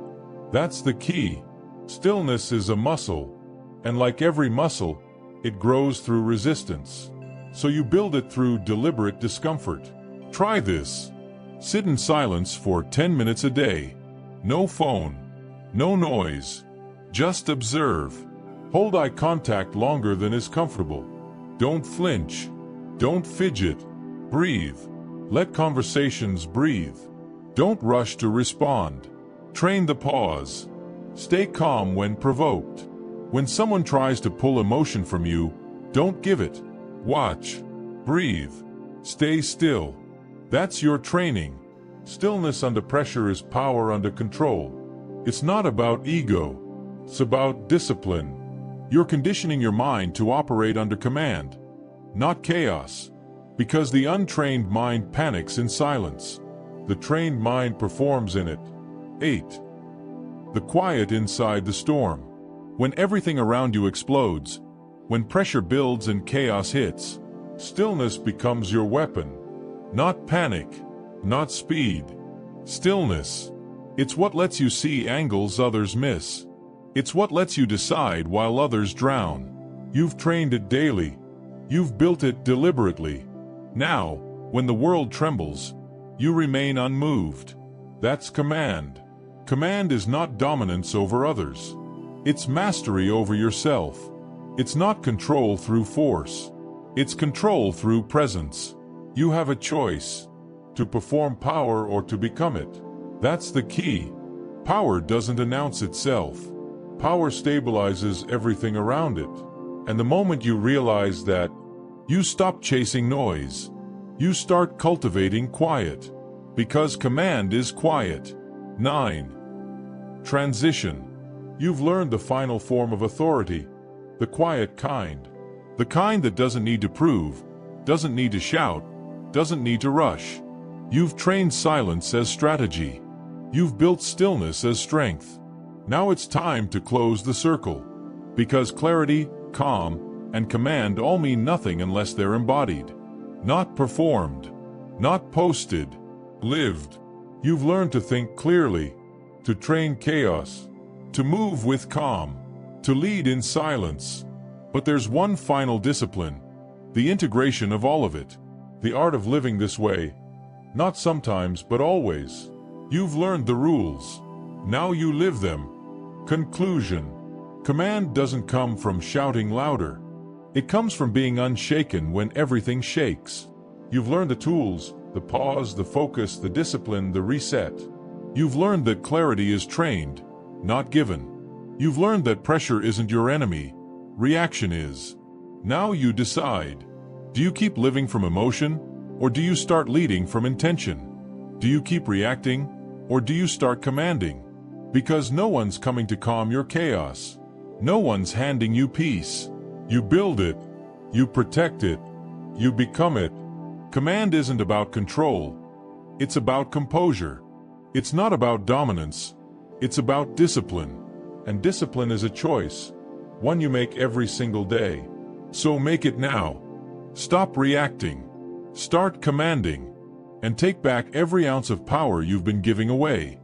That's the key. Stillness is a muscle, and like every muscle, it grows through resistance. So you build it through deliberate discomfort. Try this. Sit in silence for 10 minutes a day. No phone, no noise. Just observe. Hold eye contact longer than is comfortable. Don't flinch. Don't fidget. Breathe. Let conversations breathe. Don't rush to respond. Train the pause. Stay calm when provoked. When someone tries to pull emotion from you, don't give it. Watch. Breathe. Stay still. That's your training. Stillness under pressure is power under control. It's not about ego. It's about discipline. You're conditioning your mind to operate under command, not chaos. Because the untrained mind panics in silence. The trained mind performs in it. 8. The quiet inside the storm. When everything around you explodes, when pressure builds and chaos hits, stillness becomes your weapon. Not panic, not speed. Stillness. It's what lets you see angles others miss. It's what lets you decide while others drown. You've trained it daily. You've built it deliberately. Now, when the world trembles, you remain unmoved. That's command. Command is not dominance over others. It's mastery over yourself. It's not control through force. It's control through presence. You have a choice. To perform power or to become it. That's the key. Power doesn't announce itself. Power stabilizes everything around it. And the moment you realize that, you stop chasing noise. You start cultivating quiet. Because command is quiet. 9. Transition. You've learned the final form of authority. The quiet kind. The kind that doesn't need to prove, doesn't need to shout, doesn't need to rush. You've trained silence as strategy. You've built stillness as strength. Now it's time to close the circle. Because clarity, calm, and command all mean nothing unless they're embodied. Not performed. Not posted. Lived. You've learned to think clearly, to train chaos, to move with calm, to lead in silence. But there's one final discipline, the integration of all of it, the art of living this way. Not sometimes, but always. You've learned the rules. Now you live them. Conclusion. Command doesn't come from shouting louder. It comes from being unshaken when everything shakes. You've learned the tools, the pause, the focus, the discipline, the reset. You've learned that clarity is trained, not given. You've learned that pressure isn't your enemy, reaction is. Now you decide. Do you keep living from emotion, or do you start leading from intention? Do you keep reacting, or do you start commanding? Because no one's coming to calm your chaos. No one's handing you peace. You build it, you protect it, you become it. Command isn't about control. It's about composure. It's not about dominance. It's about discipline. And discipline is a choice, one you make every single day. So make it now. Stop reacting. Start commanding. And take back every ounce of power you've been giving away.